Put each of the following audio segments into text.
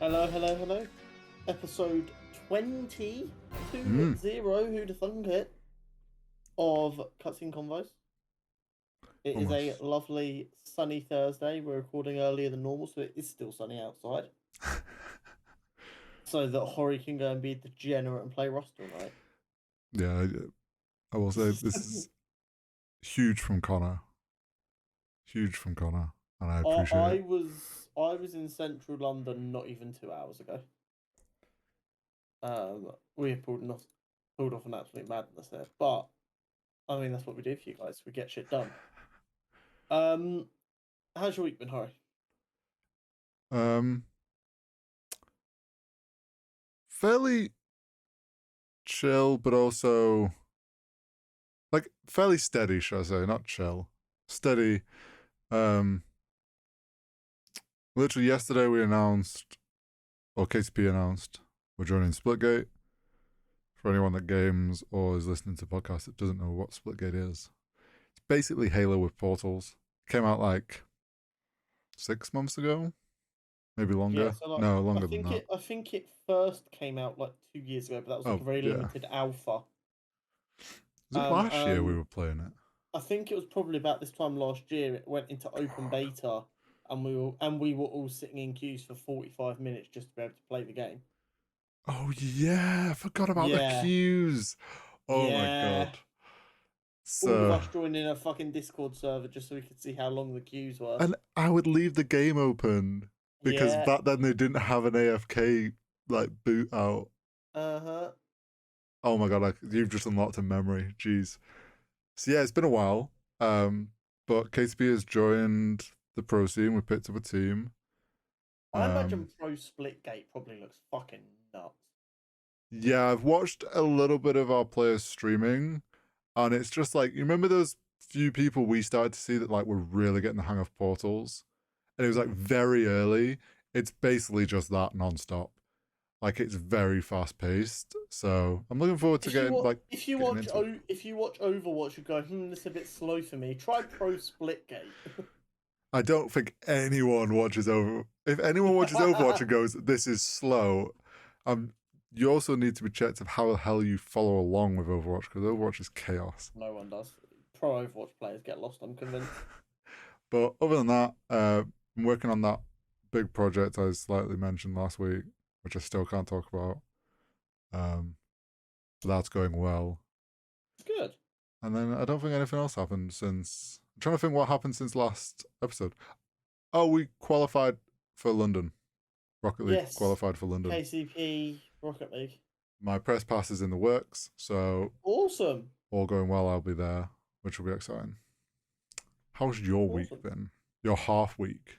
Hello, hello, hello. Episode 20, who'd have thunk it, of Cutscene Convos. It is a Almost. lovely sunny Thursday. We're recording earlier than normal, so it is still sunny outside. So that Hori can go and be degenerate and play Rust all night. Yeah, I will say this is huge from Connor. Huge from Connor, and I appreciate I it. was in central London not even 2 hours ago. We have pulled off an absolute madness there, but I mean that's what we do for you guys. We get shit done. How's your week been, Hori? Fairly chill, but also like fairly steady, should I say? Not chill, steady. Um, Literally yesterday we announced, or KCP announced, we're joining Splitgate. For anyone that games or is listening to podcasts that doesn't know what Splitgate is, it's basically Halo with portals. Came out like 6 months ago, maybe Yeah, longer. so like No, longer than that. I think it first came out like 2 years ago, but that was like Oh a very yeah, limited alpha. was it Um, last year we and were playing it? I think it was probably about this time last year it went into open beta, and we were all sitting in queues for 45 minutes just to be able to play the game. Oh yeah, I forgot about the Yeah, queues. Oh my yeah. god. All of So, us joining a fucking Discord server just so we could see how long the queues were. and I would leave the game open because Yeah. back then they didn't have an AFK like boot out. Uh-huh. Oh my god, you've just unlocked a memory. Jeez. So yeah, it's been a while. But KCP has joined the pro scene. We picked up a team. I imagine Um, Pro Splitgate probably looks fucking nuts. yeah, I've watched a little bit of our players streaming, and it's just like you remember those few people we started to see that like were really getting the hang of portals, and it was like very early. It's basically just that nonstop. Like it's very fast paced. So I'm looking forward to getting getting into it. If you watch Overwatch, you go, this is a bit slow for me. Try Pro Splitgate. I don't think anyone watches over. If anyone watches Overwatch and goes, "This is slow," you also need to be checked of how the hell you follow along with Overwatch because Overwatch is chaos. No one does. Pro Overwatch players get lost, I'm convinced. But other than that, I'm working on that big project I slightly mentioned last week, which I still can't talk about. But that's going well. It's good. And then I don't think anything else happened since. I'm trying to think what happened since last episode. Oh, we qualified for London. Rocket League Yes. qualified for London. KCP Rocket League. My press pass is in the works, so Awesome. all going well, I'll be there, which will be exciting. How's your week Awesome. been? Your half week?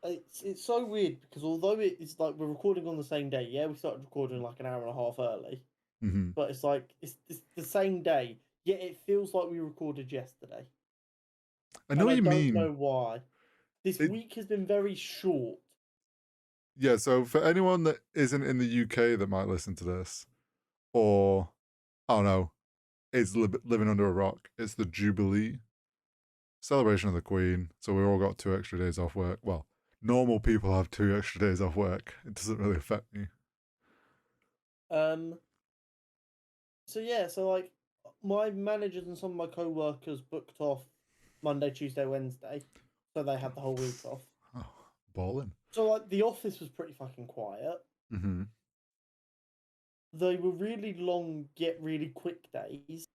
It's so weird because although it's like we're recording on the same day, yeah, we started recording like an hour and a half early, Mm-hmm. but it's like it's the same day, yet it feels like we recorded yesterday. I know And what I you don't mean. know why. This It, week has been very short. yeah, so for anyone that isn't in the UK that might listen to this, or, I don't know, is living under a rock, it's the Jubilee celebration of the Queen. So we all got 2 extra days off work. Well, normal people have 2 extra days off work. It doesn't really affect me. Um so yeah, so like my managers and some of my co-workers booked off Monday, Tuesday, Wednesday. So they had the whole week off. Oh, balling. So like the office was pretty fucking quiet. Mm-hmm. They were really long yet really quick days.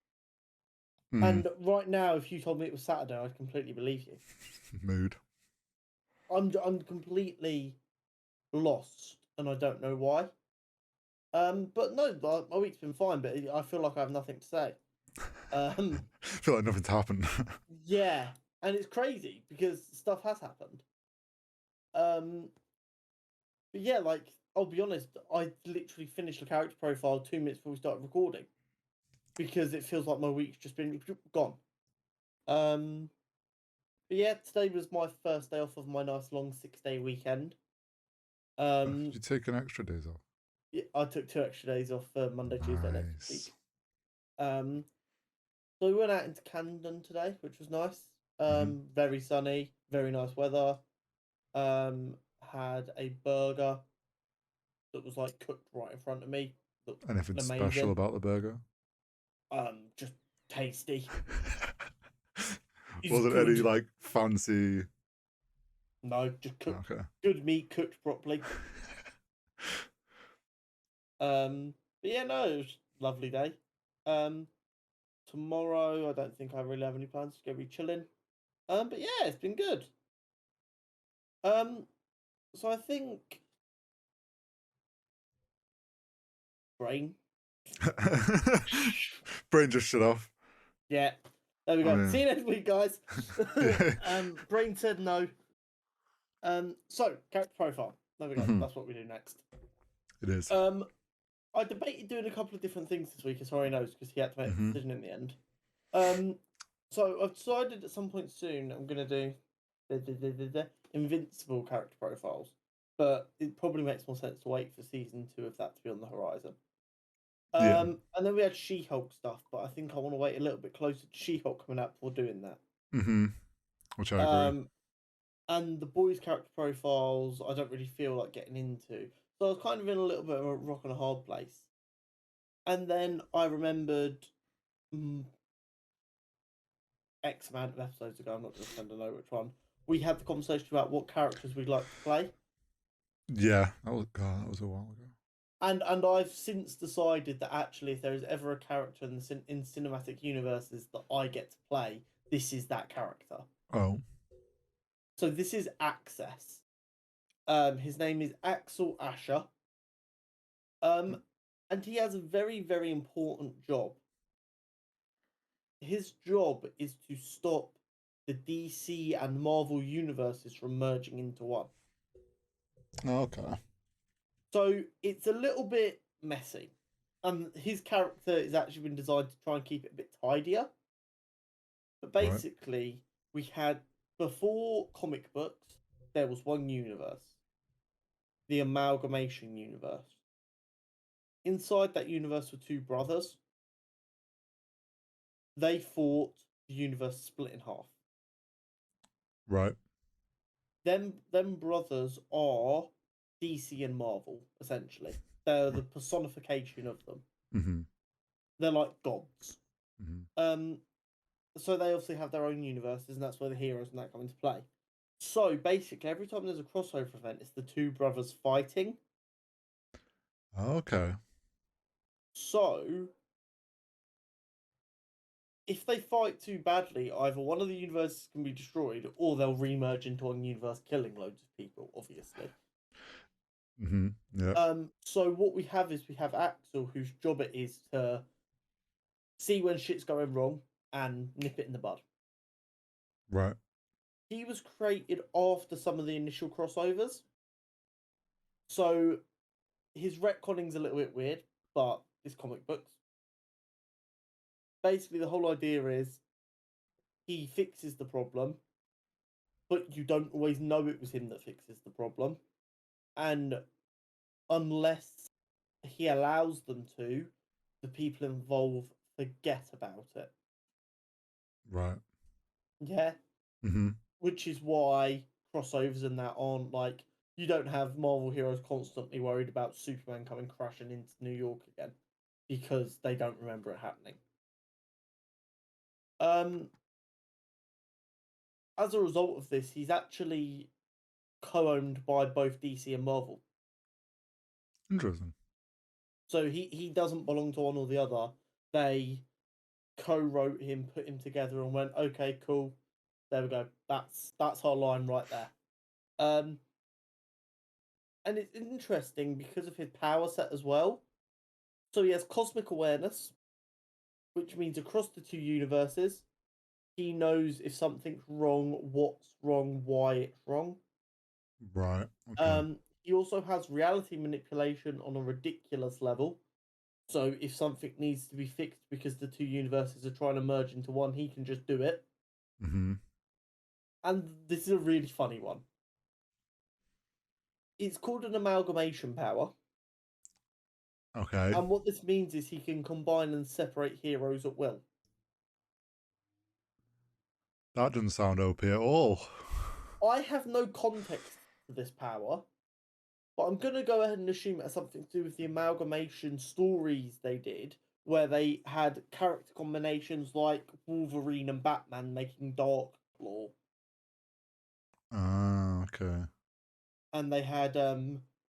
Mm. And right now, if you told me it was Saturday, I'd completely believe you. Mood. I'm completely lost, and I don't know why. But no, my week's been fine. But I feel like I have nothing to say. I feel like nothing's happened. Yeah, and it's crazy because stuff has happened. But yeah, like I'll be honest, I literally finished the character profile 2 minutes before we started recording because it feels like my week's just been gone. But yeah, today was my first day off of my nice long 6-day weekend. Did you take an extra days off? Yeah, I took 2 extra days off for Monday, Tuesday next Nice. week. So we went out into Camden today, which was nice. Very sunny, very nice weather. Had a burger that was like cooked right in front of me. Anything Amazing. special about the burger? Just tasty. Wasn't good. any like fancy? No, just cooked. Okay. Good meat cooked properly. But yeah, no, it was a lovely day. Tomorrow I don't think I really have any plans to go be chilling. But yeah, it's been good. So I think brain. Brain just shut off. Yeah, there we go. mean- See you next week, guys. Brain said no. So character profile. There we go. That's what we do next. It is. I debated doing a couple of different things this week, as Harry knows, because he had to make a decision in the end. So I've decided at some point soon I'm going to do the invincible character profiles, but it probably makes more sense to wait for season 2 of that to be on the horizon. And then we had She-Hulk stuff, but I think I want to wait a little bit closer to She-Hulk coming out before doing that. Which I agree. And the boys' character profiles, I don't really feel like getting into. So I was kind of in a little bit of a rock and a hard place. And then I remembered X amount of episodes ago, I'm not going to pretend to know which one, we had the conversation about what characters we'd like to play. Yeah, that was a while ago. And I've since decided that actually, if there is ever a character in cinematic universes that I get to play, this is that character. Oh. So this is Access. His name is Axel Asher. And he has a very, very important job. His job is to stop the DC and Marvel universes from merging into one. Okay. So it's a little bit messy. His character has actually been designed to try and keep it a bit tidier. But basically, we had, before comic books, there was one universe. The Amalgamation Universe. Inside that universe were two brothers. They fought, the universe split in half. Right. Them brothers are DC and Marvel, essentially. They're the personification of them. They're like gods. So they obviously have their own universes, and that's where the heroes and that come into play. So basically, every time there's a crossover event, it's the two brothers fighting. Okay. So if they fight too badly, either one of the universes can be destroyed, or they'll remerge into one universe, killing loads of people, obviously. Yeah. So what we have is we have Axel, whose job it is to see when shit's going wrong and nip it in the bud. Right. He was created after some of the initial crossovers. So his retconning's a little bit weird, but it's comic books. Basically, the whole idea is he fixes the problem, but you don't always know it was him that fixes the problem. And unless he allows them to, the people involved forget about it. Right. Yeah. Which is why crossovers and that aren't like, you don't have Marvel heroes constantly worried about Superman coming crashing into New York again, because they don't remember it happening. As a result of this, he's actually co-owned by both DC and Marvel. Interesting. So he doesn't belong to one or the other. They co-wrote him, put him together, and went, okay, cool. There we go. That's our line right there. And it's interesting because of his power set as well. So he has cosmic awareness, which means across the two universes, he knows if something's wrong, what's wrong, why it's wrong. Right. Okay. He also has reality manipulation on a ridiculous level. So if something needs to be fixed because the two universes are trying to merge into one, he can just do it. And this is a really funny one. It's called an amalgamation power. Okay. And what this means is he can combine and separate heroes at will. That doesn't sound OP at all. I have no context to this power. but I'm gonna go ahead and assume it has something to do with the amalgamation stories they did, where they had character combinations like Wolverine and Batman making Dark Claw, Ah, okay. and they had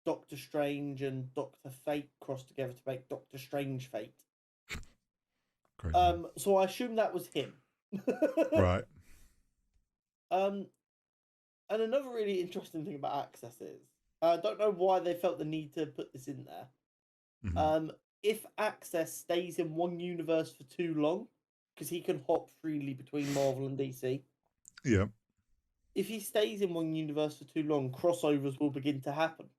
Doctor Strange and Doctor Fate crossed together to make Doctor Strange Fate. Crazy. So I assume that was him. Right. And another really interesting thing about Access is I don't know why they felt the need to put this in there. Mhm. If Access stays in one universe for too long, because he can hop freely between Marvel and DC. Yeah. If he stays in one universe for too long, crossovers will begin to happen.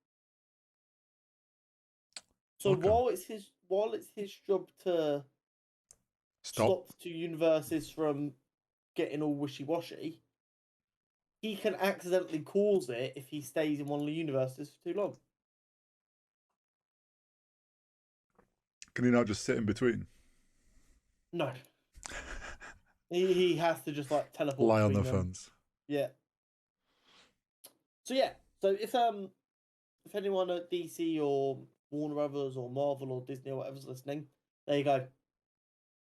So Okay. while it's his job to stop the two universes from getting all wishy-washy, he can accidentally cause it if he stays in one of the universes for too long. Can he not just sit in between? No. He has to just like teleport Lie on between the them. fence. Yeah. So yeah. So if anyone at DC or Warner Brothers or Marvel or Disney or whatever's listening, there you go.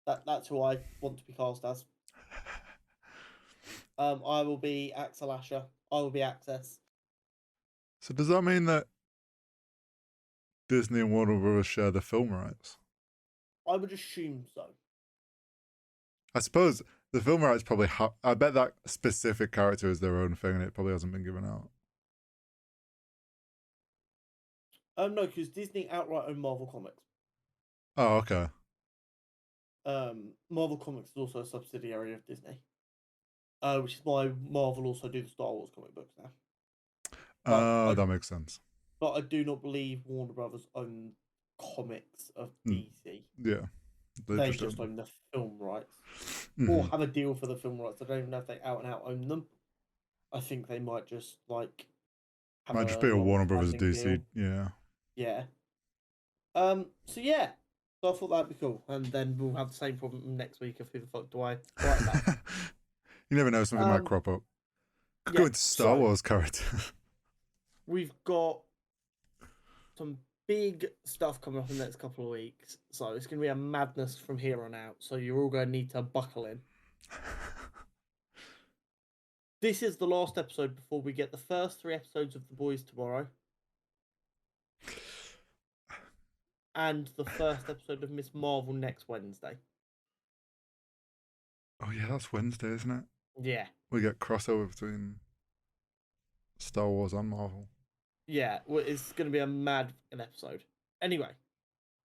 That's who I want to be cast as. I will be Axel Asher. I will be Access. So does that mean that Disney and Warner Bros. Share the film rights? I would assume so. I suppose the film rights probably I bet that specific character is their own thing and it probably hasn't been given out. No, because Disney outright own Marvel Comics. Oh, okay. Marvel Comics is also a subsidiary of Disney. Which is why Marvel also do the Star Wars comic books now. That makes sense. But I do not believe Warner Brothers own comics of DC. Yeah. They just own the film rights. Or have a deal for the film rights. I don't even know if they out and out own them. I think they might just like have might just be a Warner Brothers DC. Deal. Yeah. Yeah. So yeah. So I thought that'd be cool. And then we'll have the same problem next week of who the fuck do I write about. You never know, something might crop up. Could go into Star Wars character. We've got some big stuff coming up in the next couple of weeks. So it's going to be a madness from here on out. So you're all going to need to buckle in. This is the last episode before we get the first 3 episodes of The Boys tomorrow. And the first episode of Miss Marvel next Wednesday. Oh yeah, that's Wednesday, isn't it? Yeah. We get crossover between Star Wars and Marvel. Yeah, it's going to be a mad episode. Anyway,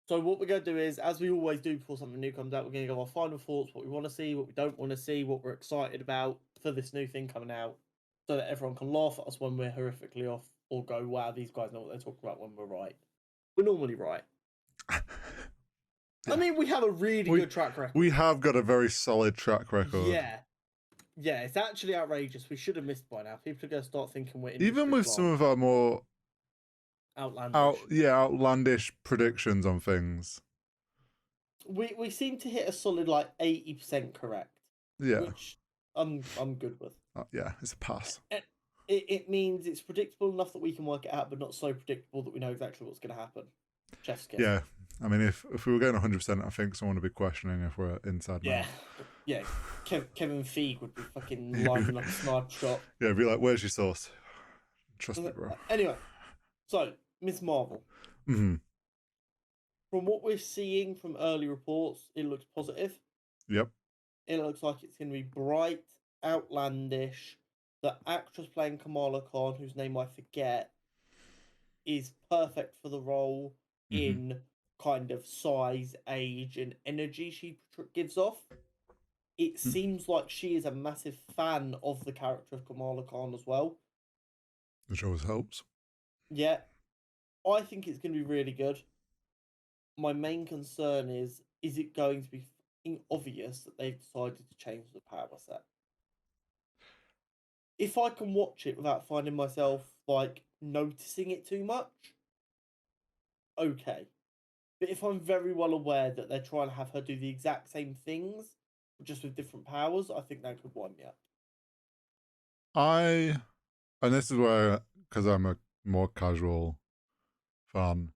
so what we're going to do is, as we always do before something new comes out, we're going to go our final thoughts, what we want to see, what we don't want to see, what we're excited about for this new thing coming out, so that everyone can laugh at us when we're horrifically off, or go, wow, these guys know what they're talking about when we're right. We're normally right. Yeah. I mean, we have a really good track record. We have got a very solid track record. Yeah. Yeah, it's actually outrageous. We should have missed by now. People are going to start thinking we're even with some of our more outlandish predictions on things. We seem to hit a solid like 80% correct. Yeah, which I'm good with. Yeah, it's a pass. It means it's predictable enough that we can work it out, but not so predictable that we know exactly what's going to happen. Chef's kiss. Yeah, I mean, if we were getting 100%, I think someone would be questioning if we're inside. Yeah, yeah. Kevin Feige would be fucking lining up a sniper shot. Yeah, be like, "Where's your source?" Trust me, bro. Anyway, so Miss Marvel. Mm-hmm. From what we're seeing from early reports, it looks positive. Yep. It looks like it's going to be bright, outlandish. The actress playing Kamala Khan, whose name I forget, is perfect for the role in kind of size, age, and energy she gives off. It seems like she is a massive fan of the character of Kamala Khan as well. Which always helps. Yeah. I think it's going to be really good. My main concern is it going to be obvious that they've decided to change the power set? If I can watch it without finding myself, like, noticing it too much, okay. But if I'm very well aware that they're trying to have her do the exact same things, just with different powers, I think that could wind me up. And this is where, because I'm a more casual fan.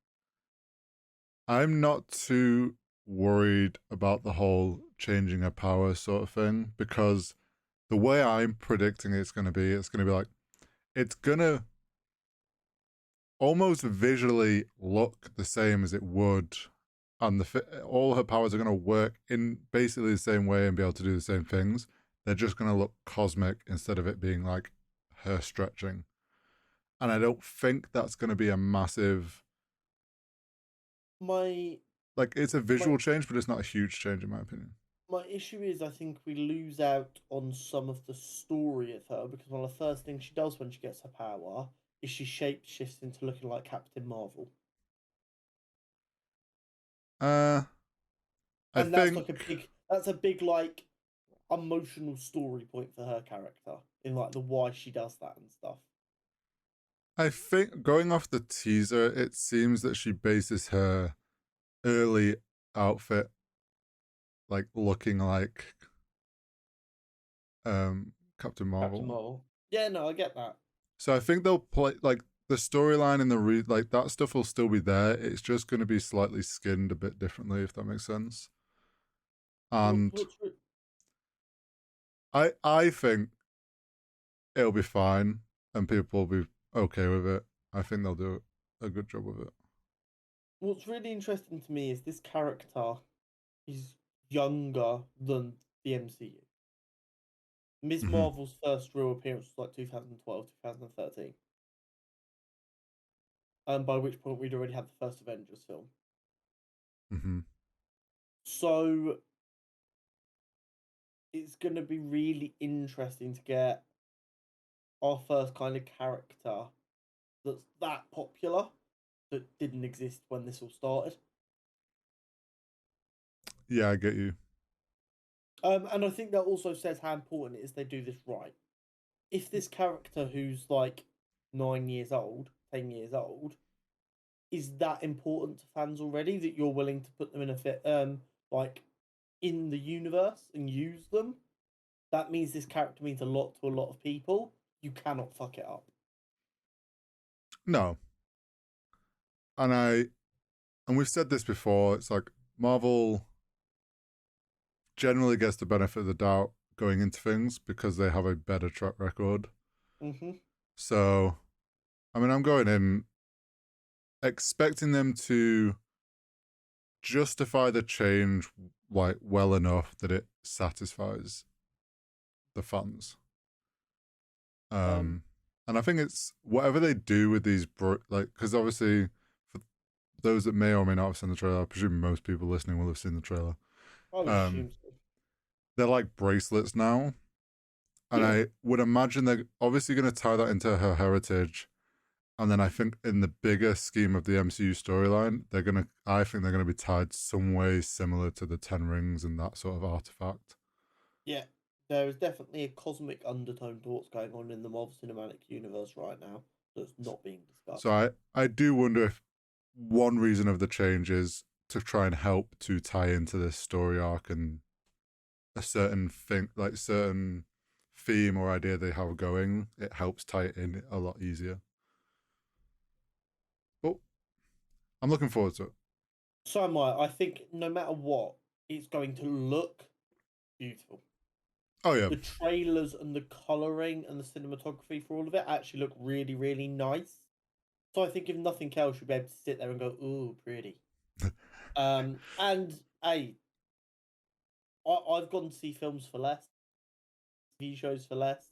I'm not too worried about the whole changing her power sort of thing, because the way I'm predicting it's going to be like, it's going to almost visually look the same as it would, and all her powers are going to work in basically the same way and be able to do the same things. They're just going to look cosmic instead of it being like her stretching. And I don't think that's going to be a massive, My like, it's a my visual change, but it's not a huge change in my opinion. my issue is I think we lose out on some of the story of her, because one of the first things she does when she gets her power is she shape shifts into looking like Captain Marvel. I And that's think like a big like emotional story point for her character in like the why she does that and stuff. I think going off the teaser, it seems that she bases her early outfit like looking like Captain Captain Marvel. Marvel. Yeah, no, I get that. So I think they'll play like the storyline and like that stuff will still be there. It's just going to be slightly skinned a bit differently, if that makes sense. And What's I think it'll be fine and people will be okay with it. I think they'll do a good job with it. what's really interesting to me is this character is younger than the MCU. Ms. Mm-hmm. Marvel's first real appearance was like 2012, 2013. By which point we'd already had the first Avengers film. Mm-hmm. So it's going to be really interesting to get our first kind of character that's that popular that didn't exist when this all started. Yeah, I get you. And I think that also says how important it is they do this right. If this character who's like 9 years old, 10 years old, is that important to fans already that you're willing to put them in a fit, like in the universe and use them, that means this character means a lot to a lot of people. You cannot fuck it up. No. And we've said this before, it's like Marvel generally gets the benefit of the doubt going into things because they have a better track record. Mm-hmm. So, I mean, I'm going in expecting them to justify the change like well enough that it satisfies the fans. Um, And I think it's whatever they do with these, like, because obviously, for those that may or may not have seen the trailer, I presume most people listening will have seen the trailer. I would Um, assume so. they're like bracelets now, and Yeah, I would imagine they're obviously going to tie that into her heritage. And then I think in the bigger scheme of the MCU storyline, I think they're gonna be tied some way similar to the Ten Rings and that sort of artifact. yeah. There is definitely a cosmic undertone to what's going on in the Marvel Cinematic Universe right now that's not being discussed. So I do wonder if one reason of the change is to try and help to tie into this story arc and a certain thing, like certain theme or idea they have going. It helps tie it in a lot easier. But I'm looking forward to it. So am I. I think no matter what, it's going to look beautiful. Oh yeah, The trailers and the colouring and the cinematography for all of it actually look really, really nice. So I think if nothing else, you'll be able to sit there and go, "Ooh, pretty." And hey, I've gone to see films for less, TV shows for less.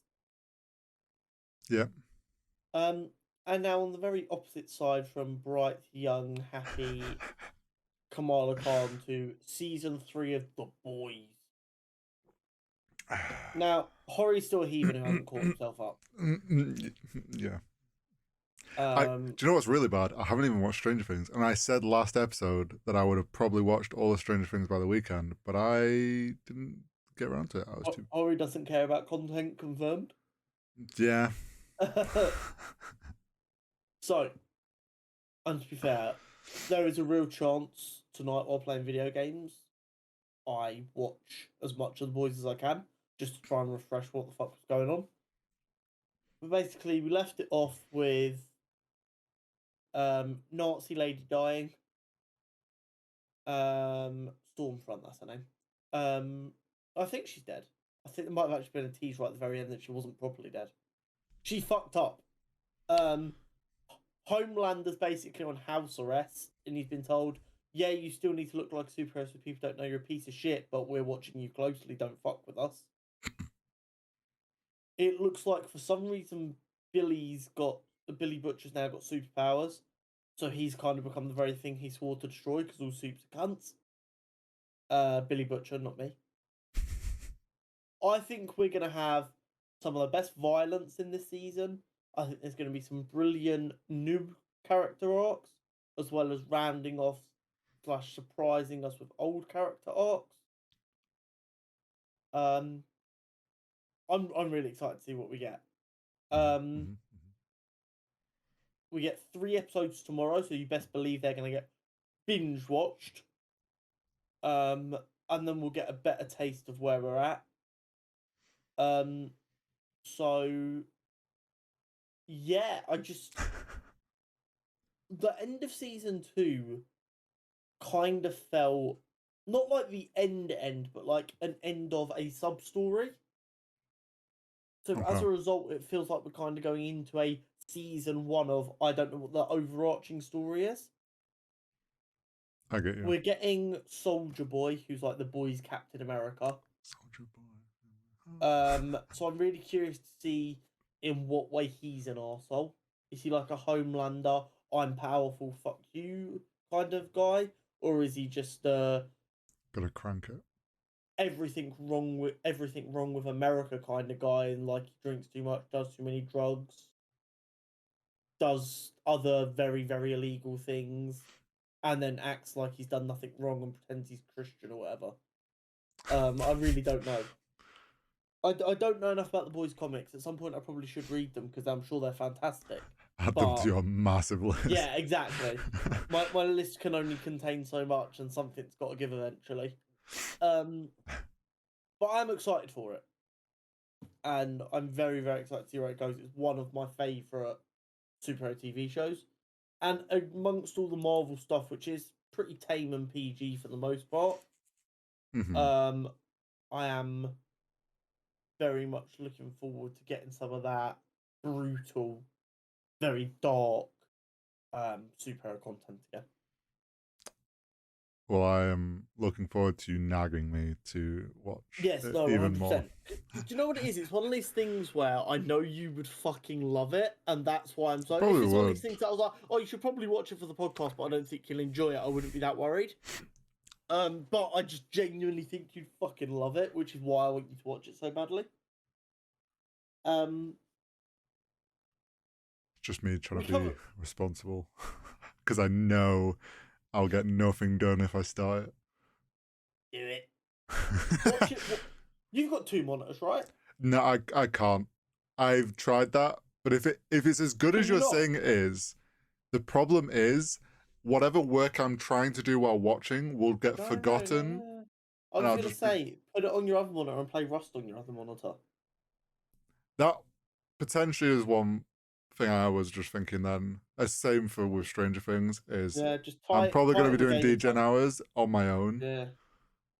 yeah. And now on the very opposite side from bright, young, happy Kamala Khan to season 3 of The Boys. Now, Hori's still a heathen who hasn't caught himself up. Yeah. Um, Do you know what's really bad? I haven't even watched Stranger Things, and I said last episode that I would have probably watched all the Stranger Things by the weekend, but I didn't get around to it. I was too. Hori doesn't care about content confirmed. Yeah. So, and to be fair, there is a real chance tonight while playing video games, I watch as much of The Boys as I can, just to try and refresh what the fuck was going on. But basically, we left it off with Nazi lady dying. Stormfront, that's her name. I think she's dead. I think there might have actually been a tease right at the very end that she wasn't properly dead. She fucked up. Homelander's basically on house arrest, and he's been told, yeah, you still need to look like a superhero so people don't know you're a piece of shit, but we're watching you closely, don't fuck with us. It looks like for some reason Billy Butcher's now got superpowers, so he's kind of become the very thing he swore to destroy because all supes are cunts. Billy Butcher, not me. I think we're going to have some of the best violence in this season. I think there's going to be some brilliant new character arcs, as well as rounding off / surprising us with old character arcs. I'm really excited to see what we get. We get 3 episodes tomorrow, so you best believe they're going to get binge watched. And then we'll get a better taste of where we're at. So yeah, the end of season 2 kind of felt not like the end, but like an end of a sub story. So as a result, it feels like we're kind of going into a season 1 of I don't know what the overarching story is. I get you. We're getting Soldier Boy, who's like the boys' Captain America. Soldier Boy. So I'm really curious to see in what way he's an arsehole. Is he like a Homelander, I'm powerful, fuck you kind of guy? Or is he just gotta crank it? Everything wrong with America kind of guy, and like he drinks too much, does too many drugs, does other very, very illegal things, and then acts like he's done nothing wrong and pretends he's Christian or whatever. I really don't know. I don't know enough about the boys' comics. At some point, I probably should read them because I'm sure they're fantastic. Add them to your massive list. Yeah, exactly. my list can only contain so much, and something's got to give eventually. But I'm excited for it, and I'm very, very excited to see where it goes. It's one of my favourite superhero TV shows, and amongst all the Marvel stuff, which is pretty tame and PG for the most part, I am very much looking forward to getting some of that brutal, very dark superhero content again. Well, I am looking forward to you nagging me to watch even 100%. More. Do you know what it is? It's one of these things where I know you would fucking love it, and that's why I'm so... Probably it's one of these things that I was like, oh, you should probably watch it for the podcast, but I don't think you'll enjoy it. I wouldn't be that worried. But I just genuinely think you'd fucking love it, which is why I want you to watch it so badly. It's just me trying to be responsible, because I know I'll get nothing done if I start it. Do it. Watch it. You've got 2 monitors, right? No, I can't. I've tried that, but if it's as good as you're saying it is, the problem is whatever work I'm trying to do while watching will get forgotten. No. I was going to say, put it on your other monitor and play Rust on your other monitor. That potentially is one thing I was just thinking then. Same for with Stranger Things is I'm probably going to be doing DGen hours on my own. Yeah.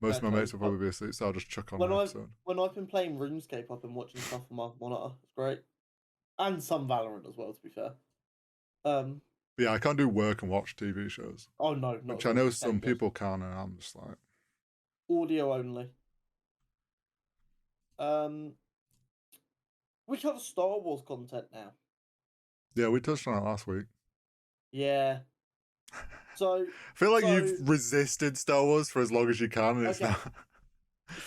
Most of my mates will probably be asleep, so I'll just chuck on an episode. When I've been playing RuneScape, I've been watching stuff on my monitor. It's great. And some Valorant as well, to be fair. But yeah, I can't do work and watch TV shows. Oh, no. Which I know some people can, and I'm just like... Audio only. We cover Star Wars content now. Yeah, we touched on it last week. Yeah. So... I feel like you've resisted Star Wars for as long as you can, and it's not...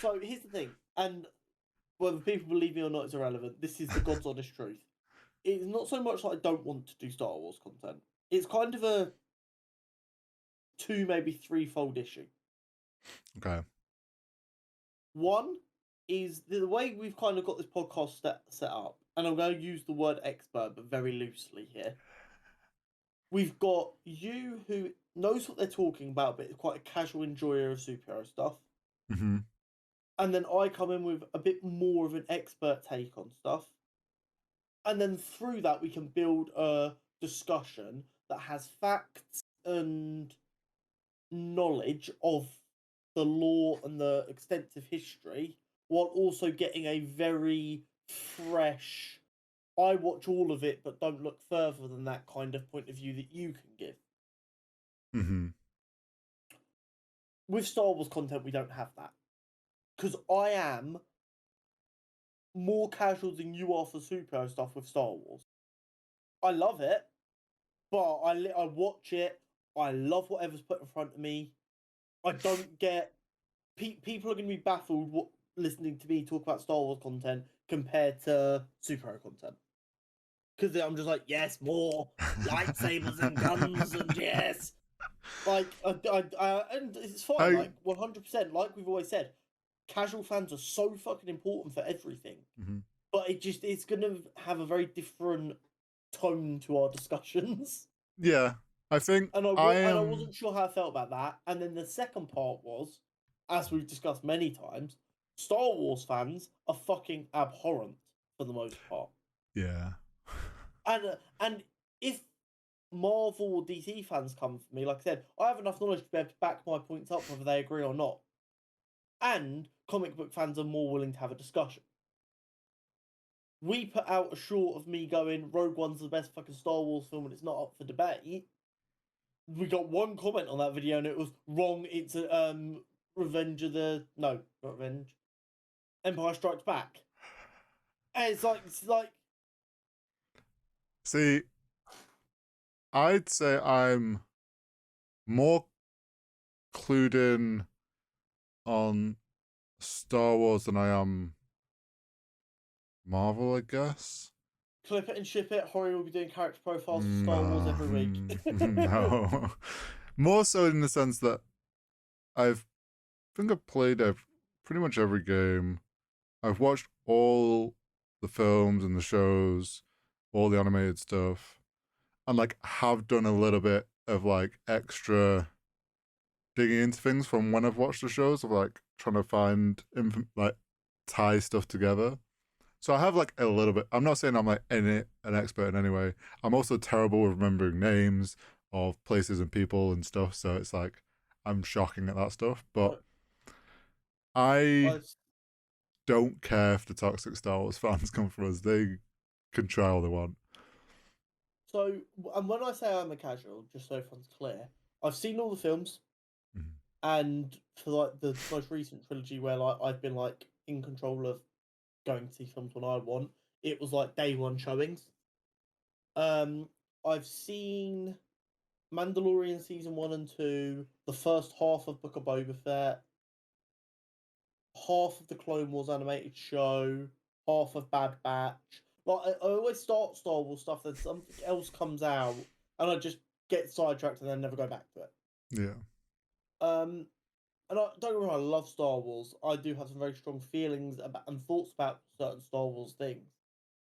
So, here's the thing, and whether people believe me or not is irrelevant. This is the God's honest truth. It's not so much that I don't want to do Star Wars content. It's kind of a 2, maybe 3-fold issue. Okay. One is the way we've kind of got this podcast set up, and I'm going to use the word expert, but very loosely here. We've got you who knows what they're talking about, but is quite a casual enjoyer of superhero stuff. Mm-hmm. And then I come in with a bit more of an expert take on stuff. And then through that, we can build a discussion that has facts and knowledge of the lore and the extensive history, while also getting a very fresh, I watch all of it but don't look further than that kind of point of view that you can give. Mm-hmm. With Star Wars content, we don't have that. Because I am more casual than you are for superhero stuff with Star Wars. I love it, but I watch it. I love whatever's put in front of me. I don't get... people are going to be baffled listening to me talk about Star Wars content compared to superhero content. Because I'm just like, yes, more lightsabers and guns, and yes. Like, and it's fine, like, 100%, like we've always said, casual fans are so fucking important for everything. Mm-hmm. But it's going to have a very different tone to our discussions. Yeah, I think and I wasn't sure how I felt about that. And then the second part was, as we've discussed many times, Star Wars fans are fucking abhorrent for the most part. Yeah. And if Marvel or DC fans come for me, like I said, I have enough knowledge to be able to back my points up whether they agree or not. And comic book fans are more willing to have a discussion. We put out a short of me going, Rogue One's the best fucking Star Wars film and it's not up for debate. We got one comment on that video and it was wrong. It's Revenge of the... No, not Revenge. Empire Strikes Back. And it's like... See, I'd say I'm more clued in on Star Wars than I am Marvel, I guess. Clip it and ship it. Horry will be doing character profiles for Star Wars every week. No. More so in the sense that I think I've played pretty much every game. I've watched all the films and the shows, all the animated stuff, and like have done a little bit of like extra digging into things from when I've watched the shows, of like trying to find like tie stuff together. So I have like a little bit. I'm not saying I'm like an expert in any way. I'm also terrible with remembering names of places and people and stuff. So it's like I'm shocking at that stuff. But I don't care if the toxic Star Wars fans come from us. They can try all they want. So, and when I say I'm a casual, just so everyone's clear, I've seen all the films, and for like the most recent trilogy where like I've been like in control of going to see films when I want, it was like day one showings. I've seen Mandalorian season 1 and 2, the first half of Book of Boba Fett, half of the Clone Wars animated show, half of Bad Batch. Like I always start Star Wars stuff, then something else comes out, and I just get sidetracked and then never go back to it. Yeah. And I don't get me wrong, I love Star Wars. I do have some very strong feelings about and thoughts about certain Star Wars things.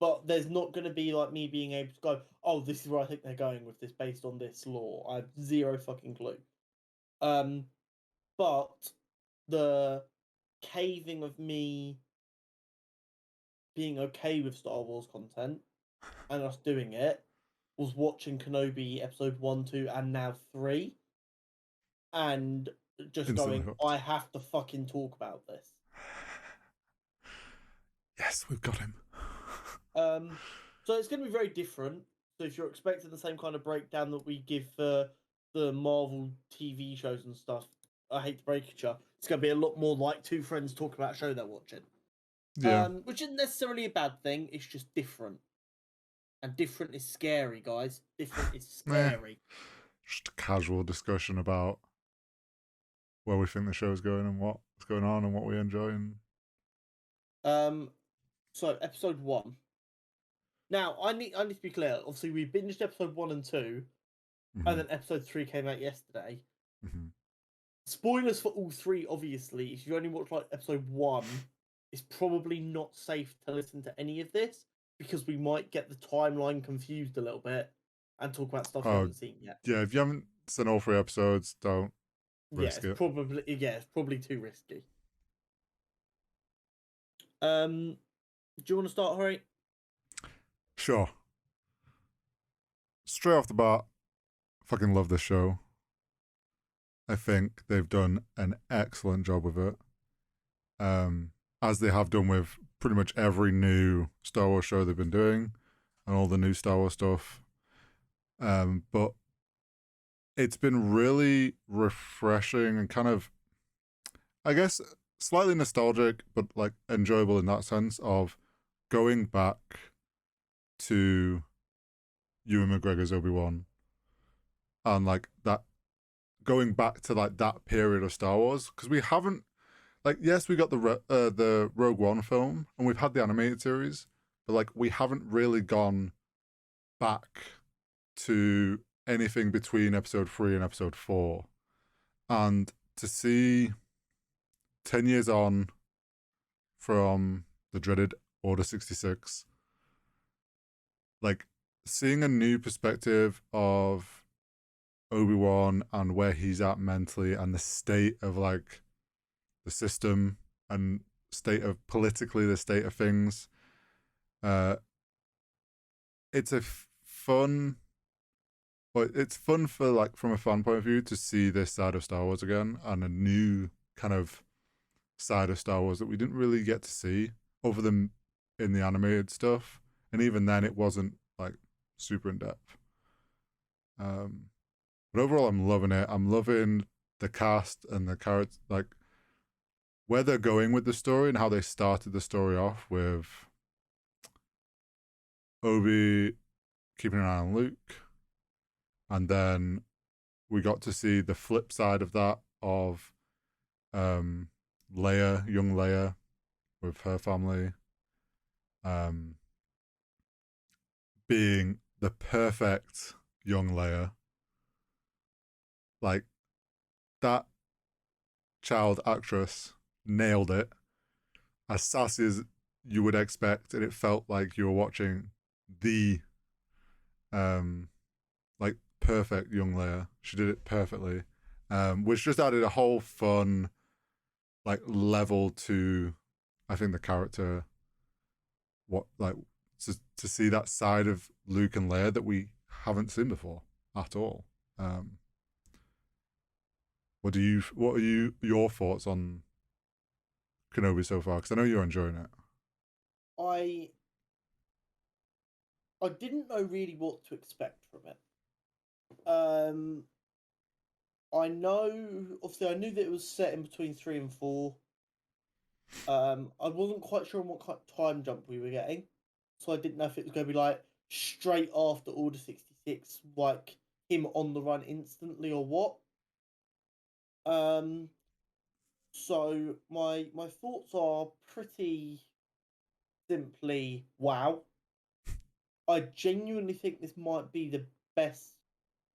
But there's not going to be like me being able to go, oh, this is where I think they're going with this based on this lore. I have zero fucking clue. But the caving of me being okay with Star Wars content and us doing it was watching Kenobi episode 1, 2, and now 3. And just Instantly going, hooked. I have to fucking talk about this. Yes, we've got him. So it's going to be very different. So if you're expecting the same kind of breakdown that we give for the Marvel TV shows and stuff, I hate to break it to you, it's going to be a lot more like two friends talking about a show they're watching. Yeah. Which isn't necessarily a bad thing. It's just different. And different is scary, guys. Different is scary. Just a casual discussion about where we think the show's going and what's going on and what we enjoy. So episode 1. Now I need to be clear. Obviously, we binged episode 1 and 2, and then episode 3 came out yesterday. Spoilers for all 3, obviously. If you only watched like episode 1, it's probably not safe to listen to any of this because we might get the timeline confused a little bit and talk about stuff you haven't seen yet. Yeah, if you haven't seen all 3 episodes, don't risk it. It's probably too risky. Do you want to start, Harry? Sure. Straight off the bat, fucking love this show. I think they've done an excellent job with it. As they have done with pretty much every new Star Wars show they've been doing and all the new Star Wars stuff. But it's been really refreshing and kind of, I guess, slightly nostalgic, but like enjoyable in that sense of going back to Ewan McGregor's Obi-Wan and like that, going back to like that period of Star Wars, because we haven't, like, yes, we got the Rogue One film and we've had the animated series, but like we haven't really gone back to anything between episode 3 and episode 4. And to see 10 years on from the dreaded Order 66, like seeing a new perspective of Obi-Wan and where he's at mentally and the state of like the system and state of politically the state of things. It's a fun, but it's fun for like from a fan point of view to see this side of Star Wars again and a new kind of side of Star Wars that we didn't really get to see other than in the animated stuff, and even then it wasn't like super in depth. But overall, I'm loving it. I'm loving the cast and the characters, like where they're going with the story and how they started the story off with Obi keeping an eye on Luke, and then we got to see the flip side of that of Leia, young Leia, with her family, being the perfect young Leia. Like that child actress nailed it, as sassy as you would expect, and it felt like you were watching the like perfect young Leia. She did it perfectly, which just added a whole fun like level to, I think, the character. What like to see that side of Luke and Leia that we haven't seen before at all. What are your thoughts on Kenobi so far? Because I know you're enjoying it. I didn't know really what to expect from it. I know, obviously, I knew that it was set in between 3 and 4. I wasn't quite sure on what kind of time jump we were getting, so I didn't know if it was going to be like straight after Order 66, like him on the run instantly or what. So my thoughts are pretty simply wow. I genuinely think this might be the best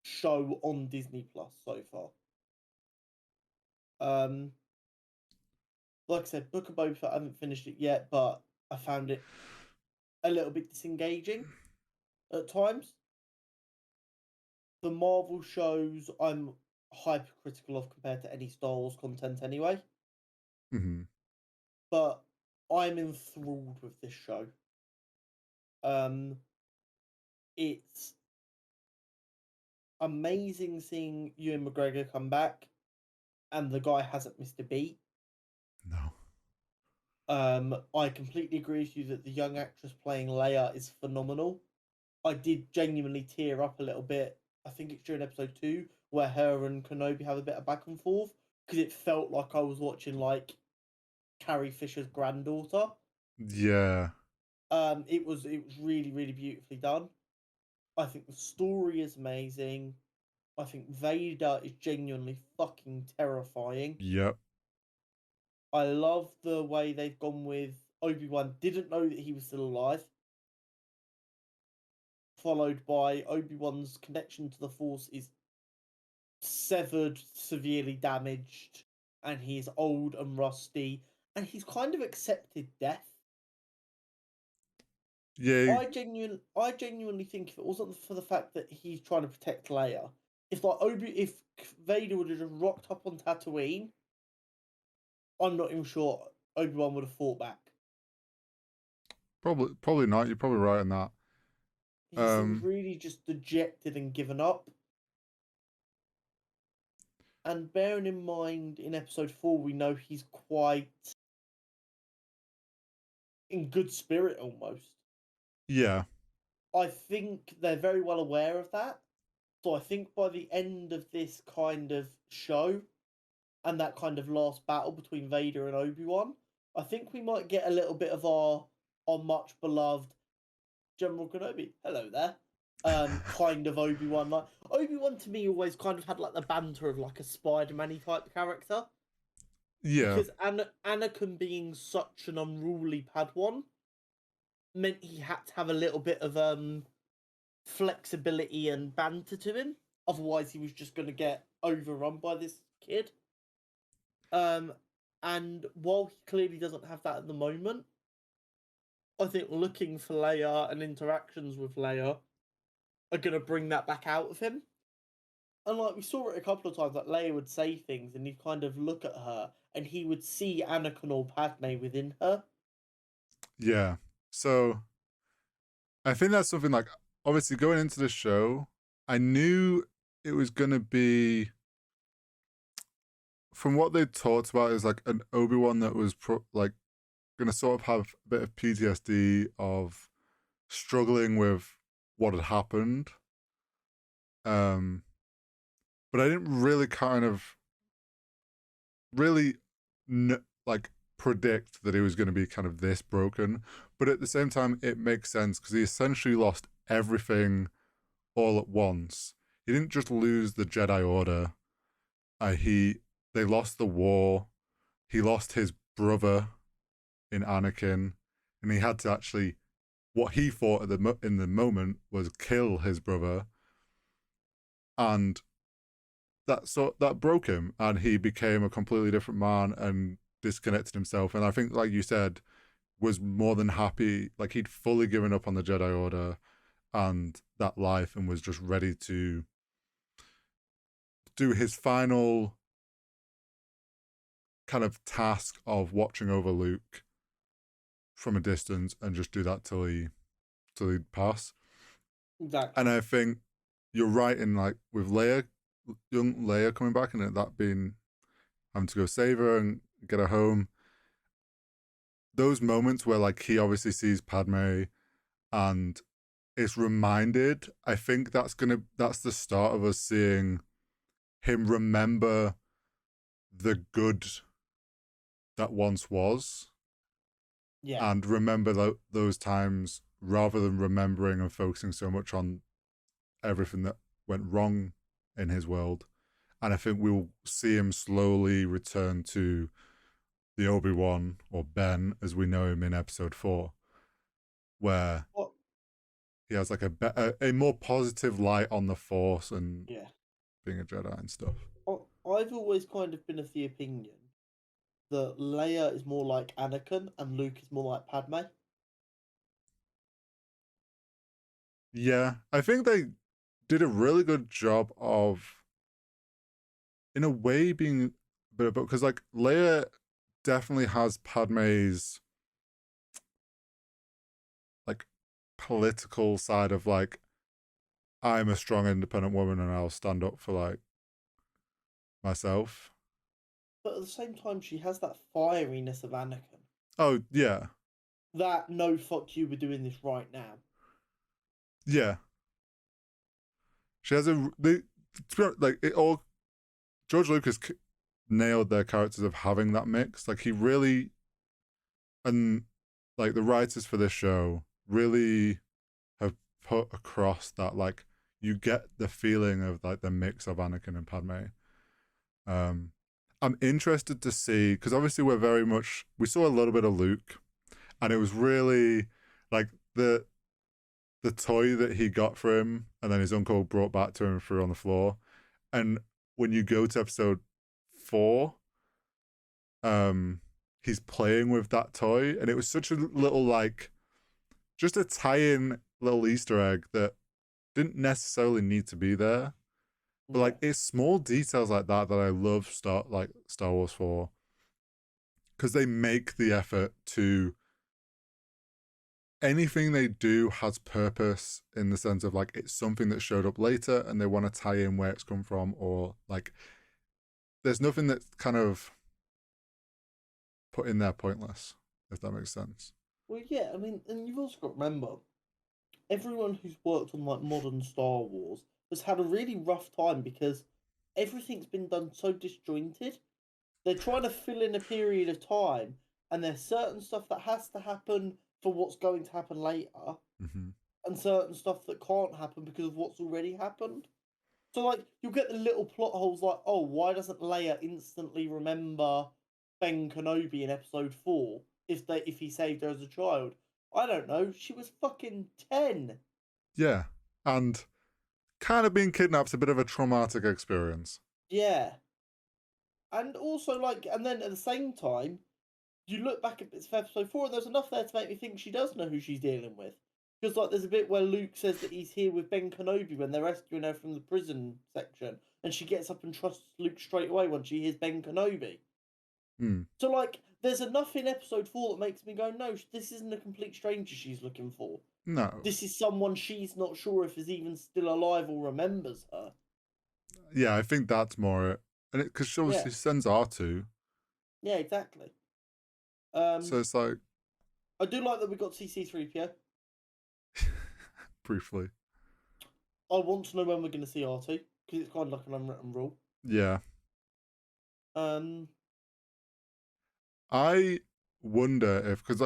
show on Disney Plus so far. Like I said, Book of Boba Fett, I haven't finished it yet, but I found it a little bit disengaging at times. The Marvel shows I'm hypercritical of compared to any Star Wars content anyway. Mm-hmm. But I'm enthralled with this show. It's amazing seeing Ewan McGregor come back, and the guy hasn't missed a beat. No. I completely agree with you that the young actress playing Leia is phenomenal. I did genuinely tear up a little bit. I think it's during episode 2 where her and Kenobi have a bit of back and forth, because it felt like I was watching like Carrie Fisher's granddaughter. Yeah. It was really, really beautifully done. I think the story is amazing. I think Vader is genuinely fucking terrifying. Yep. I love the way they've gone with Obi-Wan didn't know that he was still alive, followed by Obi-Wan's connection to the Force is severed, severely damaged, and he is old and rusty, and he's kind of accepted death. Yeah. I genuinely think if it wasn't for the fact that he's trying to protect Leia, if Vader would have just rocked up on Tatooine, I'm not even sure Obi-Wan would have fought back. Probably not. You're probably right in that. He seems really just dejected and given up. And bearing in mind, in episode 4, we know he's quite in good spirit almost. Yeah. I think they're very well aware of that. So I think by the end of this kind of show and that kind of last battle between Vader and Obi-Wan, I think we might get a little bit of our much beloved General Kenobi. Hello there. Kind of Obi-Wan. Like Obi-Wan to me always kind of had like the banter of like a Spider-Man-y type character. Yeah. Because Anakin being such an unruly Padawan meant he had to have a little bit of flexibility and banter to him. Otherwise, he was just going to get overrun by this kid. And while he clearly doesn't have that at the moment, I think looking for Leia and interactions with Leia are going to bring that back out of him. And like we saw it a couple of times, like Leia would say things and he'd kind of look at her and he would see Anakin or Padme within her. Yeah. So I think that's something like, obviously going into the show, I knew it was going to be, from what they talked about, is like an Obi-Wan that was like going to sort of have a bit of PTSD of struggling with what had happened. But I didn't really kind of really like predict that he was going to be kind of this broken. But at the same time, it makes sense because he essentially lost everything all at once. He didn't just lose the Jedi Order. They lost the war. He lost his brother in Anakin, and he had to actually, what he thought in the moment was kill his brother, and that broke him, and he became a completely different man and disconnected himself. And I think, like you said, was more than happy, like he'd fully given up on the Jedi Order and that life, and was just ready to do his final kind of task of watching over Luke from a distance and just do that till he'd pass. Exactly. And I think you're right in, like, with Leia, young Leia coming back, and that being having to go save her and get her home. Those moments where, like, he obviously sees Padme and is reminded, I think that's the start of us seeing him remember the good that once was. Yeah. And remember those times, rather than remembering and focusing so much on everything that went wrong in his world. And I think we'll see him slowly return to the Obi-Wan, or Ben as we know him in episode 4, where he has like a more positive light on the Force and being a Jedi and stuff. I've always kind of been of the opinion that Leia is more like Anakin and Luke is more like Padme. Yeah, I think they did a really good job of, in a way, being a bit of, because like Leia definitely has Padme's like political side of, like, I'm a strong independent woman and I'll stand up for like myself. But at the same time, she has that fieriness of Anakin. Oh yeah. That no fuck you, we're doing this right now. Yeah. She has like it all. George Lucas nailed their characters of having that mix. Like he really, and like the writers for this show really have put across that, like, you get the feeling of like the mix of Anakin and Padme. I'm interested to see, because obviously we saw a little bit of Luke, and it was really like the toy that he got for him, and then his uncle brought back to him, threw on the floor. And when you go to episode 4, he's playing with that toy, and it was such a little, like, just a tie-in little Easter egg that didn't necessarily need to be there. But like, it's small details like that I love Star Wars for, because they make the effort to, anything they do has purpose, in the sense of like it's something that showed up later and they want to tie in where it's come from, or like there's nothing that's kind of put in there pointless, if that makes sense. Well, yeah, I mean, and you've also got to remember, everyone who's worked on like modern Star Wars has had a really rough time because everything's been done so disjointed. They're trying to fill in a period of time, and there's certain stuff that has to happen for what's going to happen later, and certain stuff that can't happen because of what's already happened. So, like, you'll get the little plot holes like, oh, why doesn't Leia instantly remember Ben Kenobi in Episode 4 if he saved her as a child? I don't know. She was fucking 10. Yeah, and kind of being kidnapped's a bit of a traumatic experience. Yeah. And also, like, and then at the same time, you look back at bits of Episode 4, and there's enough there to make me think she does know who she's dealing with. Because, like, there's a bit where Luke says that he's here with Ben Kenobi when they're rescuing her from the prison section, and she gets up and trusts Luke straight away when she hears Ben Kenobi. So, like, there's enough in Episode 4 that makes me go, no, this isn't a complete stranger she's looking for. No. This is someone she's not sure if is even still alive or remembers her. Yeah, I think that's more it. And because she obviously sends R2. Yeah, exactly. So it's like... I do like that we got CC3PO. Briefly. I want to know when we're going to see R2, because it's kind of like an unwritten rule. Yeah. I wonder if, because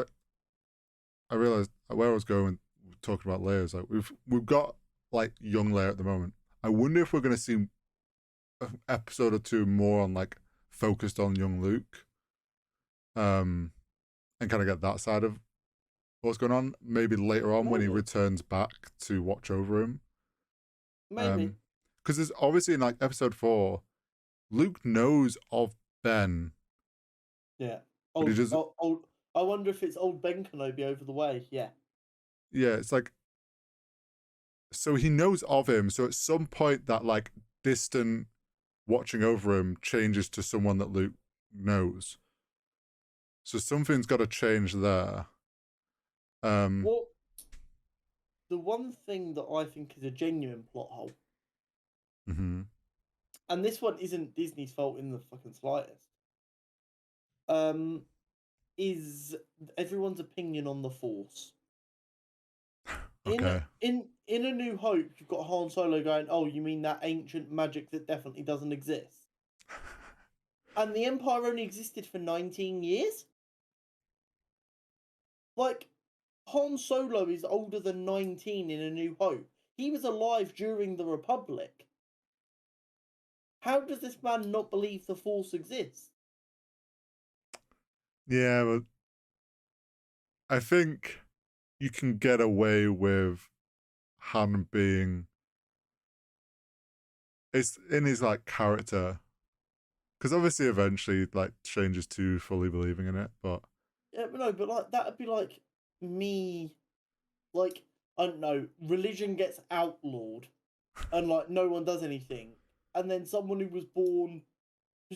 I realized where I was going talking about Leia is like we've got like young Leia at the moment. I wonder if we're going to see an episode or two more on like focused on young Luke, and kind of get that side of what's going on. Maybe later on when he returns back to watch over him. Maybe. Because there's obviously in like Episode 4, Luke knows of Ben. Yeah. I wonder if it's old Ben Kenobi over the way. Yeah. Yeah, it's like, so he knows of him. So at some point that like distant watching over him changes to someone that Luke knows. So something's got to change there. Well, the one thing that I think is a genuine plot hole, and this one isn't Disney's fault in the fucking slightest, is everyone's opinion on the Force. Okay. In A New Hope, you've got Han Solo going, oh, you mean that ancient magic that definitely doesn't exist? And the Empire only existed for 19 years? Like, Han Solo is older than 19 in A New Hope. He was alive during the Republic. How does this man not believe the Force exists? Yeah, but I think you can get away with Han being... It's in his, like, character. Because obviously eventually, like, changes to fully believing in it, but... Yeah, but no, but, like, that would be like me... Like, I don't know, religion gets outlawed, and, like, no one does anything. And then someone who was born...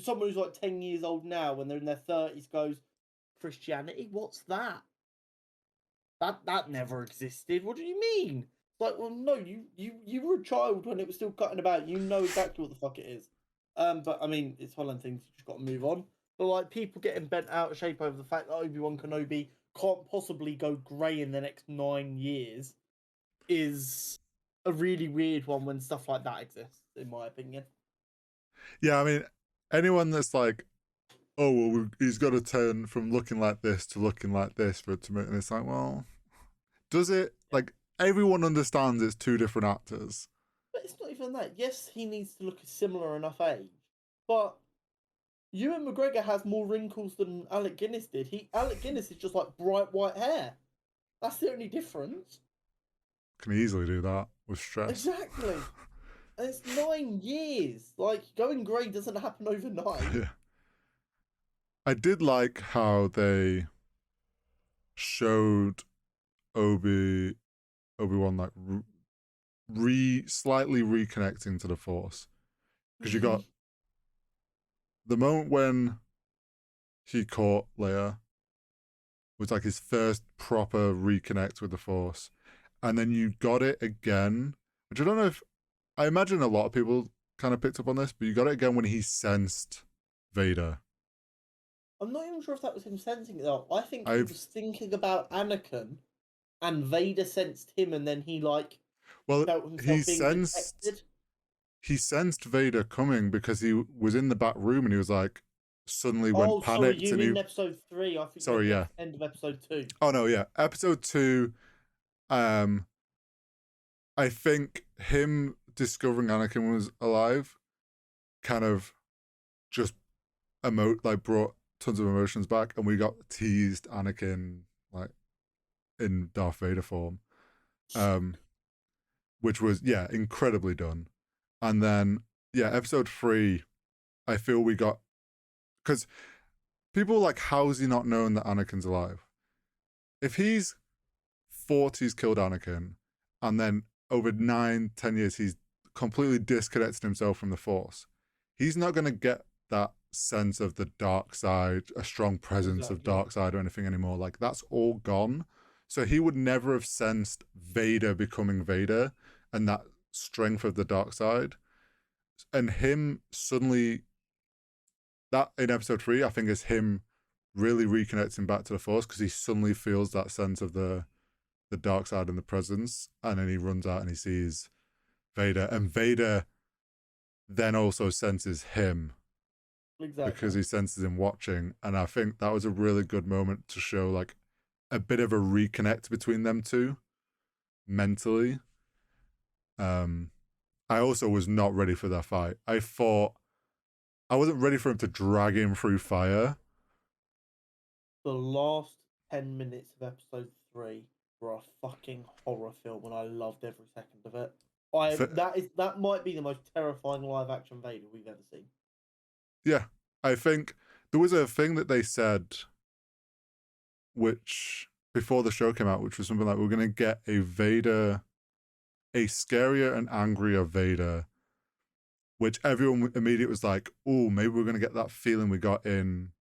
Someone who's, like, 10 years old now, when they're in their 30s, goes, Christianity? What's that? That never existed. What do you mean? Like, well, no, you were a child when it was still cutting about. You know exactly what the fuck it is. But I mean, it's one of them things you just got to move on. But like, people getting bent out of shape over the fact that Obi-Wan Kenobi can't possibly go grey in the next 9 years is a really weird one when stuff like that exists, in my opinion. Yeah, I mean, anyone that's like, oh, well, he's got to turn from looking like this to looking like this for it to make, and it's like, well, does it? Like, everyone understands it's two different actors. But it's not even that. Yes, he needs to look a similar enough age, but Ewan McGregor has more wrinkles than Alec Guinness did. Alec Guinness is just like bright white hair. That's the only difference. Can easily do that with stress. Exactly. And it's 9 years. Like, going grey doesn't happen overnight. Yeah. I did like how they showed Obi-Wan like slightly reconnecting to the Force, because you got the moment when he caught Leia was like his first proper reconnect with the Force, and then you got it again, which I don't know if I imagine a lot of people kind of picked up on this, but you got it again when he sensed Vader. I'm not even sure if that was him sensing it though. I think he I've was thinking about Anakin, and Vader sensed him, and then he like well, felt himself being detected. he sensed Vader coming because he was in the back room and he was like suddenly Oh, went sorry, panicked you and he mean episode 3? I think you meant sorry, yeah. the end of episode 2. Oh no, yeah. Episode 2, I think him discovering Anakin was alive kind of just brought tons of emotions back, and we got teased Anakin like in Darth Vader form. Which was incredibly done. And then episode 3, I feel we got, because people like, how's he not known that Anakin's alive? If he's 40's killed Anakin, and then over 9-10 years he's completely disconnected himself from the Force, he's not going to get that sense of the dark side, a strong presence of dark side or anything anymore. Like, that's all gone. So he would never have sensed Vader becoming Vader and that strength of the dark side. And him suddenly, that in episode 3, I think is him really reconnecting back to the Force, because he suddenly feels that sense of the dark side and the presence, and then he runs out and he sees Vader, and Vader then also senses him. Exactly. Because he senses him watching. And I think that was a really good moment to show like a bit of a reconnect between them two mentally. I also was not ready for that fight. I thought I wasn't ready for him to drag him through fire. The last 10 minutes of episode 3 were a fucking horror film, and I loved every second of it. That might be the most terrifying live action Vader we've ever seen. Yeah, I think there was a thing that they said, which before the show came out, which was something like, we're going to get a Vader, a scarier and angrier Vader, which everyone immediately was like, oh, maybe we're going to get that feeling we got in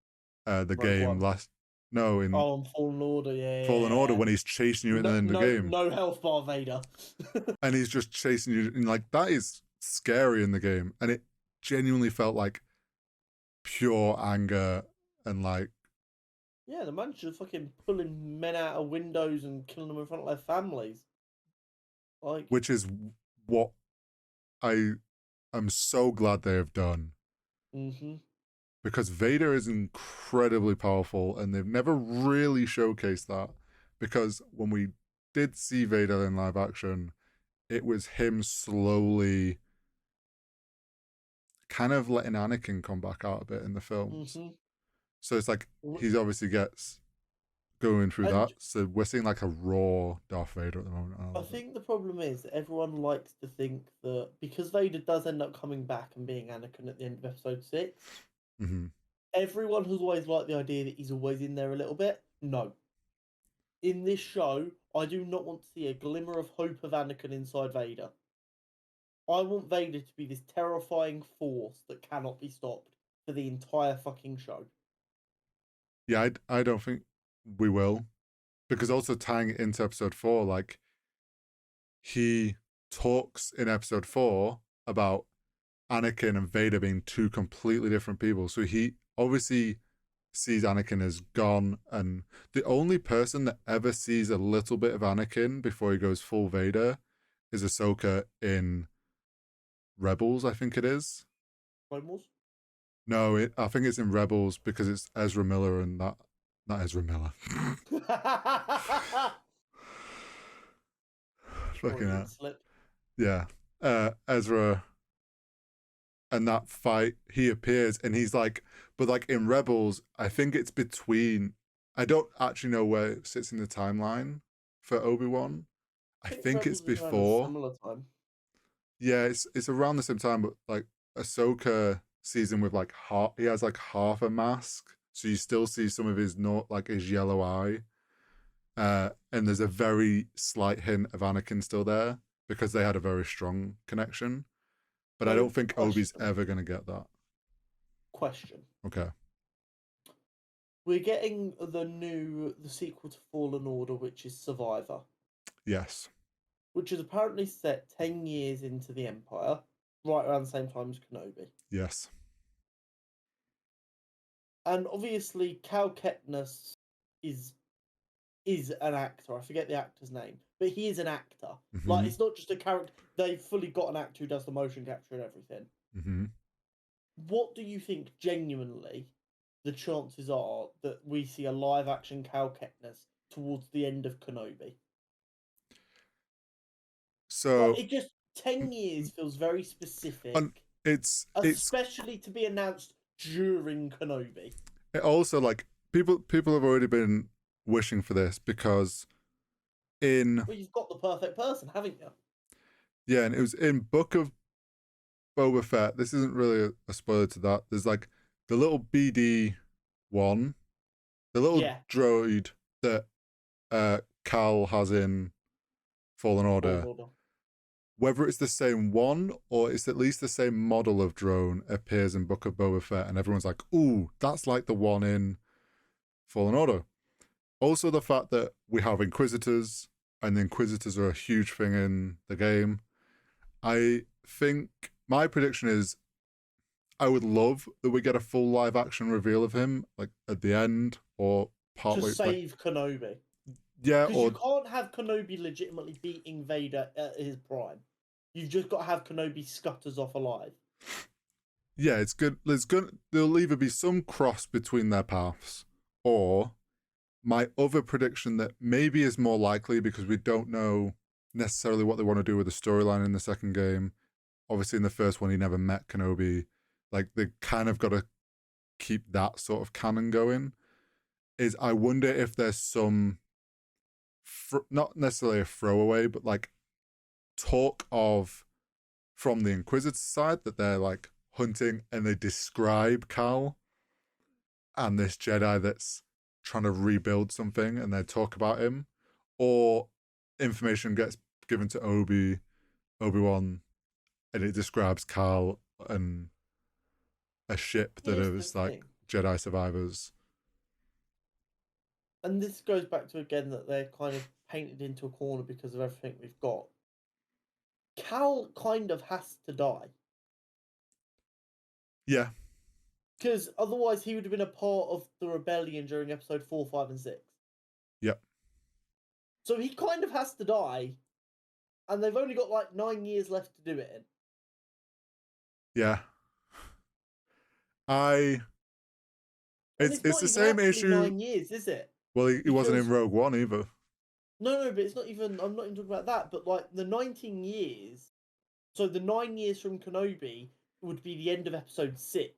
the game last. No, in Fallen Order, yeah. Fallen Order, when he's chasing you in the game. No health bar Vader. And he's just chasing you, and like, that is scary in the game. And it genuinely felt like pure anger and like. Yeah, the man's just fucking pulling men out of windows and killing them in front of their families. Like, which is what I am so glad they have done. Mm-hmm. Because Vader is incredibly powerful, and they've never really showcased that. Because when we did see Vader in live action, it was him slowly kind of letting Anakin come back out a bit in the films. Mm-hmm. So it's like he's obviously gets going through that. So we're seeing like a raw Darth Vader at the moment. I think the problem is that everyone likes to think that because Vader does end up coming back and being Anakin at the end of episode 6, mm-hmm. Everyone who's always liked the idea that he's always in there a little bit. No. In this show, I do not want to see a glimmer of hope of Anakin inside Vader. I want Vader to be this terrifying force that cannot be stopped for the entire fucking show. Yeah, I don't think we will. Because also tying it into episode 4, like, he talks in episode 4 about Anakin and Vader being two completely different people. So he obviously sees Anakin as gone, and the only person that ever sees a little bit of Anakin before he goes full Vader is Ahsoka in Rebels, I think it is. Rebels? No, I think it's in Rebels, because it's Ezra Miller and not Ezra Miller. Fucking hell. Yeah. Ezra, and that fight, he appears and he's like, but like in Rebels, I think it's between, I don't actually know where it sits in the timeline for Obi-Wan. I think it's before. Similar time. Yeah, it's around the same time, but like Ahsoka sees him with like he has like half a mask, so you still see some of his his yellow eye. And there's a very slight hint of Anakin still there, because they had a very strong connection. But I don't think Obi's ever going to get that. Question. Okay. We're getting the sequel to Fallen Order, which is Survivor. Yes. Which is apparently set 10 years into the Empire, right around the same time as Kenobi. Yes. And obviously, Cal Kestis is an actor. I forget the actor's name, but he is an actor. Like, Mm-hmm. it's not just a character. They've fully got an actor who does the motion capture and everything. Mm-hmm. What do you think genuinely the chances are that we see a live action Cal Kestis towards the end of Kenobi? So Like, it just 10 years feels very specific, and it's especially to be announced during Kenobi. it also like people have already been wishing for this because in Well, you've got the perfect person, haven't you? yeah, and it was in Book of Boba Fett. This isn't really a spoiler to that. There's like the little BD1, the little Yeah, droid that Cal has in Fallen Fallen Order. Order. Whether it's the same one or it's at least the same model of drone appears in Book of Boba Fett, and everyone's like, "Ooh, that's like the one in Fallen Order." Also, the fact that we have Inquisitors, and the Inquisitors are a huge thing in the game. I think my prediction is I would love that we get a full live action reveal of him, like at the end or To partway. save Kenobi. Yeah, Because you or can't have Kenobi legitimately beating Vader at his prime. You've just got to have Kenobi scutters off alive. yeah, it's good. There'll either be some cross between their paths, or my other prediction that maybe is more likely because we don't know necessarily what they want to do with the storyline in the second game. Obviously, in the first one, he never met Kenobi. Like, they kind of got to keep that sort of canon going. Is I wonder if there's some, not necessarily a throwaway, but like talk of from the Inquisitor side that they're like hunting and they describe Cal and this Jedi that's trying to rebuild something and they talk about him, or information gets given to Obi-Wan and it describes Cal and a ship that Here's the is like thing. Jedi survivors. And this goes back to again that they're kind of painted into a corner because of everything we've got. Cal kind of has to die. Yeah. Because otherwise he would have been a part of the rebellion during episode 4, 5, and 6. Yep. So he kind of has to die. And they've only got like 9 years left to do it in. Yeah. It's not the even same actually issue. 9 years, is it? Well, he wasn't in Because- Rogue One either. No, but it's not even. I'm not even talking about that. But like the 19 years. So the 9 years from Kenobi would be the end of episode 6.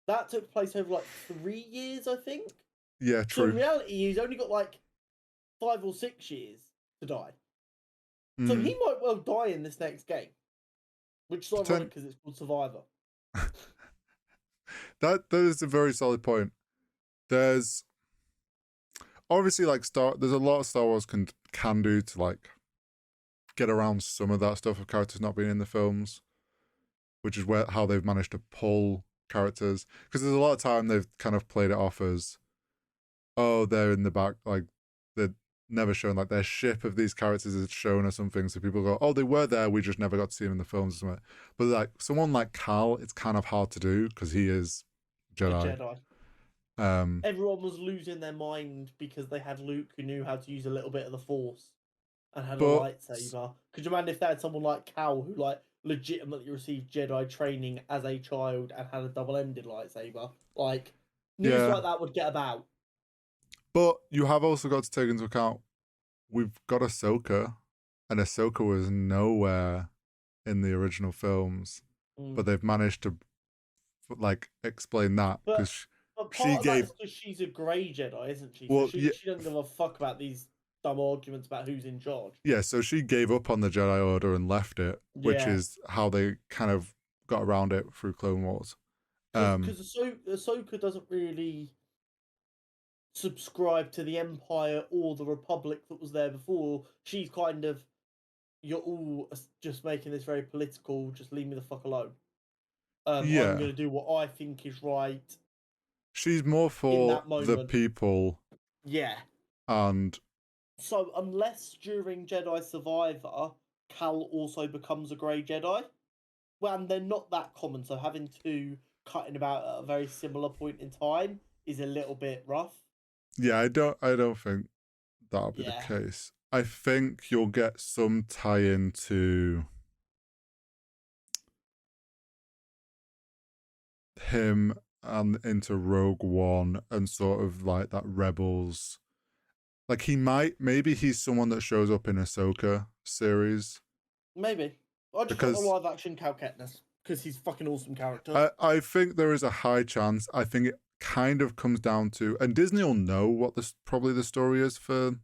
That took place over like 3 years, I think. Yeah, So in true. reality, he's only got like 5 or 6 years to die. So he might well die in this next game, which is ironic because it's called Survivor. That is a very solid point. There's obviously like there's a lot of Star Wars can do to like get around some of that stuff of characters not being in the films, which is how they've managed to pull characters, because there's a lot of time they've kind of played it off as, oh, they're in the back, like they're never shown, like their ship of these characters is shown or something, so people go, oh, they were there, we just never got to see them in the films or something. But like someone like Cal, it's kind of hard to do because he is Jedi. Everyone was losing their mind because they had Luke who knew how to use a little bit of the Force and had a lightsaber. Could you imagine if they had someone like Cal who like legitimately received Jedi training as a child and had a double-ended lightsaber? Like news like that would get about. But you have also got to take into account we've got Ahsoka, and Ahsoka was nowhere in the original films, but they've managed to like explain that because she gave. Because she's a grey Jedi, isn't she? Well, so she doesn't give a fuck about these dumb arguments about who's in charge. Yeah, so she gave up on the Jedi Order and left it, which is how they kind of got around it through Clone Wars. Because Ahsoka doesn't really subscribe to the Empire or the Republic that was there before. She's kind of, you're all just making this very political. Just leave me the fuck alone. I'm going to do what I think is right. She's more for the people. Yeah. And so unless during Jedi Survivor, Cal also becomes a grey Jedi, well, and they're not that common. So having two cutting about at a very similar point in time is a little bit rough. Yeah, I don't think that'll be the Yeah. case. I think you'll get some tie-in to him and into Rogue One and sort of like that Rebels. Like maybe he's someone that shows up in Ahsoka series. Maybe. I just want a Because live action Cal Kestis because he's a fucking awesome character. I think there is a high chance. I think it kind of comes down to, and Disney will know what probably the story is for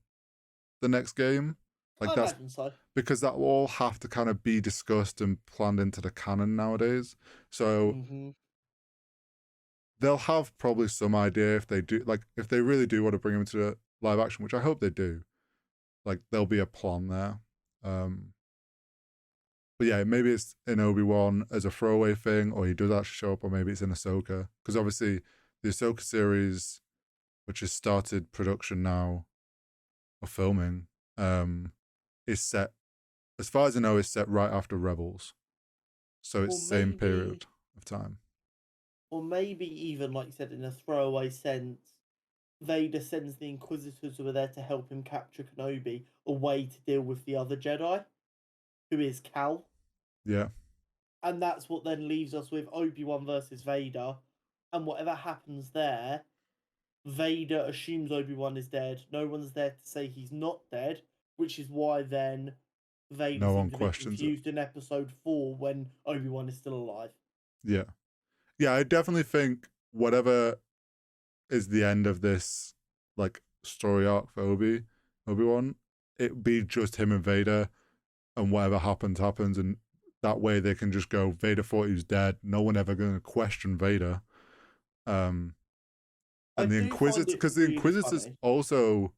the next game. Like I that's imagine so. because that will all have to kind of be discussed and planned into the canon nowadays. So they'll have probably some idea if they do, like if they really do want to bring him into the live action, which I hope they do. Like there'll be a plan there. But yeah, maybe it's in Obi-Wan as a throwaway thing, or he does actually show up, or maybe it's in Ahsoka. Because obviously the Ahsoka series, which has started production now, or filming, is set, as far as I know, is set right after Rebels. So it's same period of time. Or maybe even, like you said, in a throwaway sense, Vader sends the Inquisitors who are there to help him capture Kenobi away to deal with the other Jedi, who is Cal. Yeah. And that's what then leaves us with Obi-Wan versus Vader. And whatever happens there, Vader assumes Obi-Wan is dead. No one's there to say he's not dead, which is why then Vader seems a bit confused in episode 4 when Obi-Wan is still alive. Yeah. Yeah, I definitely think whatever is the end of this like story arc for Obi-Wan, it'd be just him and Vader, and whatever happens, and that way they can just go, Vader thought he was dead. No one ever going to question Vader. And the Inquisitors, because the Inquisitors also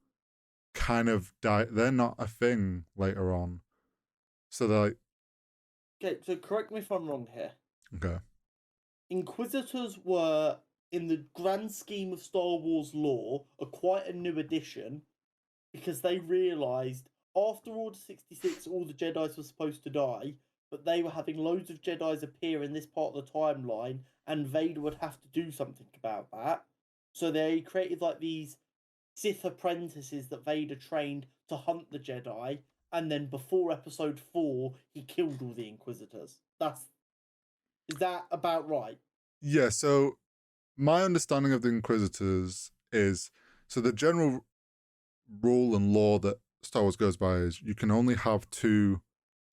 kind of die. They're not a thing later on. So they're like... Okay, so correct me if I'm wrong here. Okay. Inquisitors were, in the grand scheme of Star Wars lore, quite a new addition because they realised after Order 66 all the Jedis were supposed to die, but they were having loads of Jedis appear in this part of the timeline, and Vader would have to do something about that. So they created like these Sith apprentices that Vader trained to hunt the Jedi, and then before episode 4, he killed all the Inquisitors. Is that about right? Yeah, so my understanding of the Inquisitors is, so the general rule and law that Star Wars goes by is you can only have 2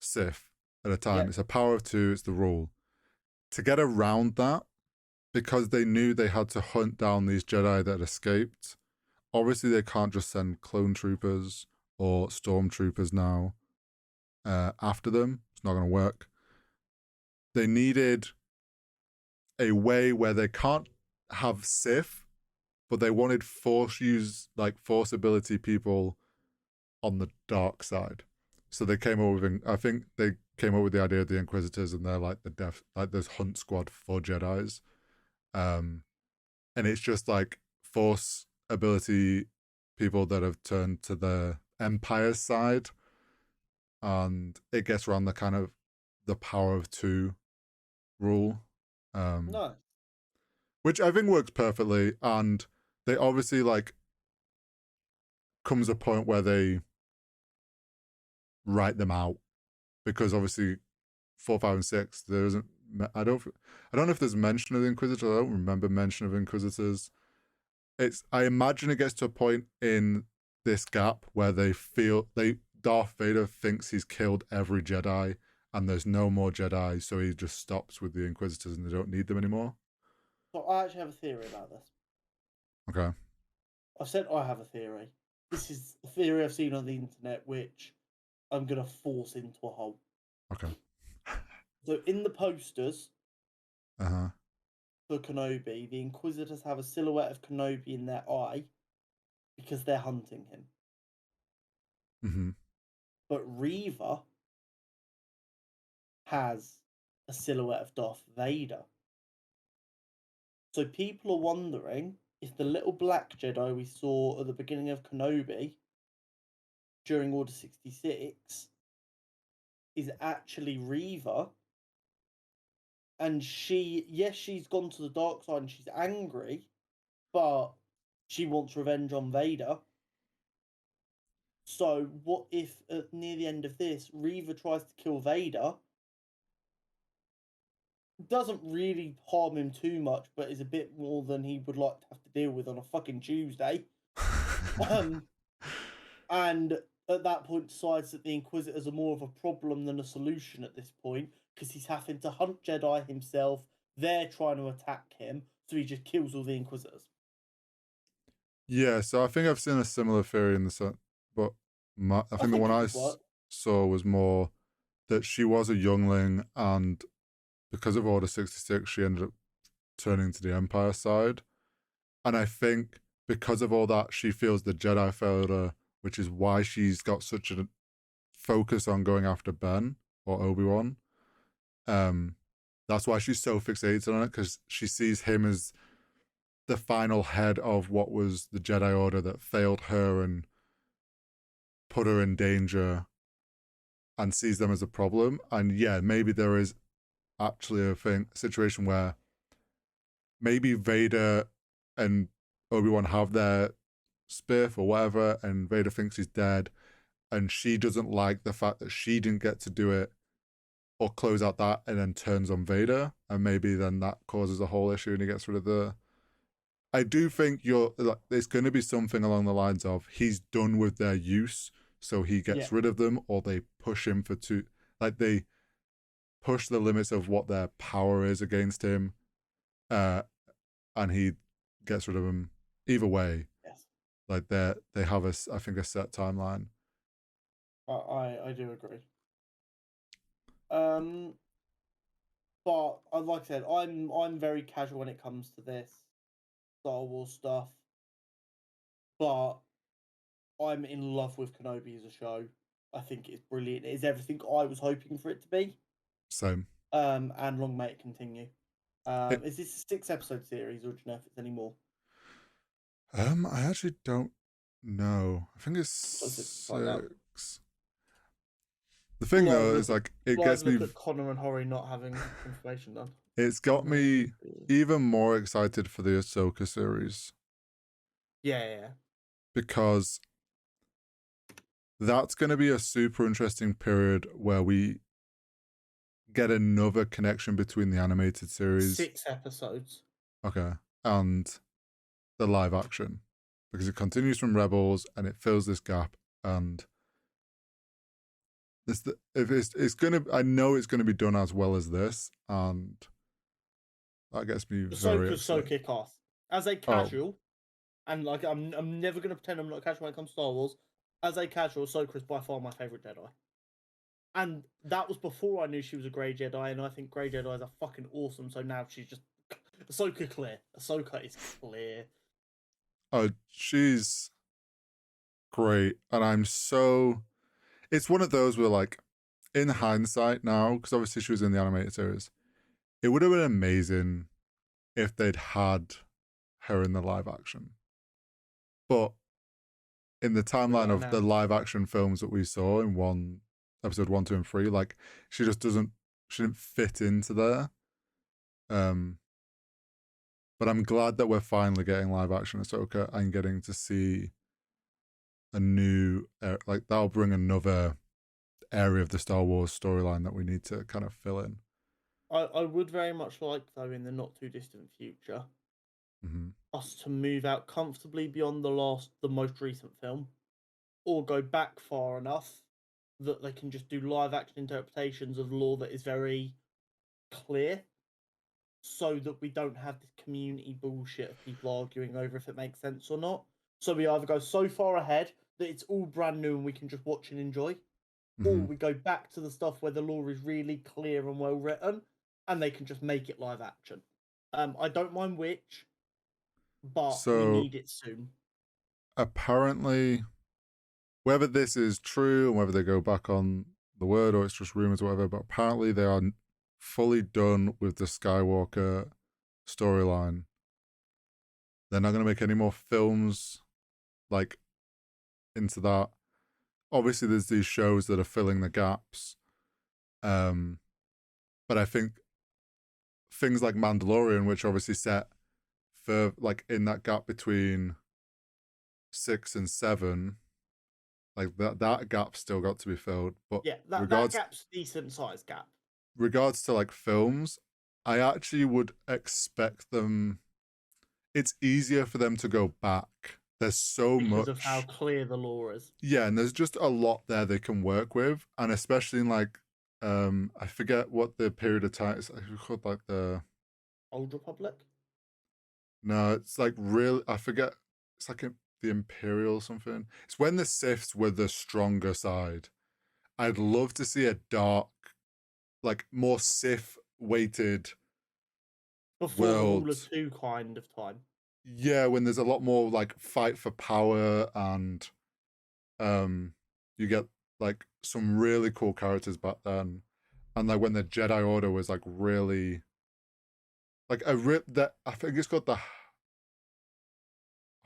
Sith at a time. Yep. It's a power of 2, it's the rule. To get around that, because they knew they had to hunt down these Jedi that had escaped, obviously they can't just send clone troopers or stormtroopers now after them. It's not going to work. They needed a way where they can't have Sith, but they wanted force ability people on the dark side. So they came up with, I think they came up with the idea of the Inquisitors, and they're like this hunt squad for Jedis. And it's just like force ability people that have turned to the Empire's side, and it gets around the kind of the power of 2 rule. No. Which I think works perfectly, and they obviously like comes a point where they write them out, because obviously 4, 5, and 6 there isn't. I don't know if there's mention of the Inquisitors. I don't remember mention of Inquisitors. I imagine it gets to a point in this gap where Darth Vader thinks he's killed every Jedi and there's no more Jedi, so he just stops with the Inquisitors and they don't need them anymore. So I actually have a theory about this. Okay. I've said I have a theory. This is a theory I've seen on the internet, which I'm going to force into a hole. Okay. So in the posters for Kenobi, the Inquisitors have a silhouette of Kenobi in their eye because they're hunting him. Mm-hmm. But Reva has a silhouette of Darth Vader. So people are wondering if the little black Jedi we saw at the beginning of Kenobi during Order 66 is actually Reva, And she's gone to the dark side and she's angry, but she wants revenge on Vader. So what if near the end of this, Reva tries to kill Vader? Doesn't really harm him too much, but is a bit more than he would like to have to deal with on a fucking Tuesday. And at that point decides that the Inquisitors are more of a problem than a solution at this point, because he's having to hunt Jedi himself. They're trying to attack him, so he just kills all the Inquisitors. Yeah, so I think I've seen a similar theory in the sense, but I think the one I saw was more that she was a youngling, and because of Order 66, she ended up turning to the Empire side. And I think because of all that, she feels the Jedi failed her, which is why she's got such a focus on going after Ben or Obi-Wan. That's why she's so fixated on it, because she sees him as the final head of what was the Jedi Order that failed her and put her in danger, and sees them as a problem. And yeah, maybe there is actually a situation where maybe Vader and Obi-Wan have their spiff or whatever, and Vader thinks he's dead, and she doesn't like the fact that she didn't get to do it or close out that, and then turns on Vader, and maybe then that causes a whole issue and he gets rid of the... I do think there's going to be something along the lines of he's done with their use, so he gets rid of them, or they push him they push the limits of what their power is against him, and he gets rid of them. Either way, like they have I think a set timeline. I do agree. But like I said, I'm very casual when it comes to this Star Wars stuff, but I'm in love with Kenobi as a show. I think it's brilliant. It is everything I was hoping for it to be. Same. And long may it continue. Is this a 6-episode series, or do you know if it's any more? I actually don't know. I think it's 6. The thing though is like it gets me. At Connor and Hori not having information done. It's got me even more excited for the Ahsoka series. Yeah. Because that's going to be a super interesting period where we get another connection between the animated series. 6 episodes. Okay. And the live action. Because it continues from Rebels and it fills this gap. And it's gonna, I know it's gonna be done as well as this, and that gets me very excited. So kick off. As a casual, and like I'm never gonna pretend I'm not casual when it comes to Star Wars. As a casual, Ahsoka is by far my favorite Jedi. And that was before I knew she was a Grey Jedi, and I think Grey Jedis are fucking awesome. So now she's just Ahsoka clear. Ahsoka is clear. Oh, she's great, and I'm so. It's one of those where, like, in hindsight now, because obviously she was in the animated series, it would have been amazing if they'd had her in the live action. But in the timeline of the live action films that we saw in episode 1, 2, and 3, like, she didn't fit into there. But I'm glad that we're finally getting live action Ahsoka and getting to see a new, like, that'll bring another area of the Star Wars storyline that we need to kind of fill in. I would very much like, though, in the not too distant future, us to move out comfortably beyond the most recent film, or go back far enough that they can just do live action interpretations of lore that is very clear, so that we don't have this community bullshit of people arguing over if it makes sense or not. So we either go so far ahead that it's all brand new and we can just watch and enjoy, or we go back to the stuff where the lore is really clear and well written, and they can just make it live action. I don't mind which, but we need it soon. Apparently, whether this is true and whether they go back on the word or it's just rumors or whatever, but apparently they are fully done with the Skywalker storyline. They're not going to make any more films like into that. Obviously, there's these shows that are filling the gaps. But I think things like Mandalorian, which obviously set for like in that gap between 6 and 7, like that gap still got to be filled. But Yeah, that gap's decent sized gap. Regards to like films, I actually would expect them. It's easier for them to go back. There's so much because of how clear the lore is. Yeah, and there's just a lot there they can work with, and especially in like I forget what the period of time is called, like the Old Republic. No, it's like real. I forget. It's like the Imperial something. It's when the Siths were the stronger side. I'd love to see a dark, like more Sith weighted Before world. the Rule of Two kind of time. Yeah, when there's a lot more like fight for power, and you get like some really cool characters back then, and like when the Jedi Order was like really like that. I think it's got the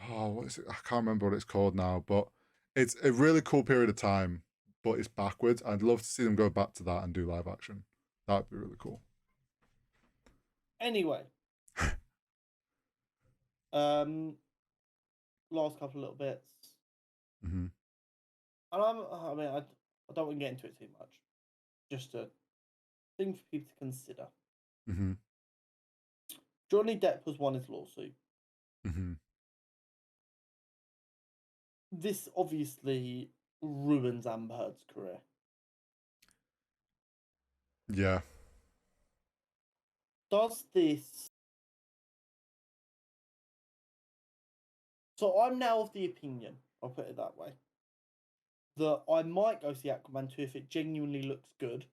what is it? I can't remember what it's called now, but it's a really cool period of time, but it's backwards. I'd love to see them go back to that and do live action. That'd be really cool. Anyway, last couple of little bits. Mm-hmm. And I don't want to get into it too much. Just a thing for people to consider. Mm-hmm. Johnny Depp has won his lawsuit. Mm-hmm. This obviously ruins Amber Heard's career. Yeah. Does this... So I'm now of the opinion, I'll put it that way, that I might go see Aquaman 2 if it genuinely looks good.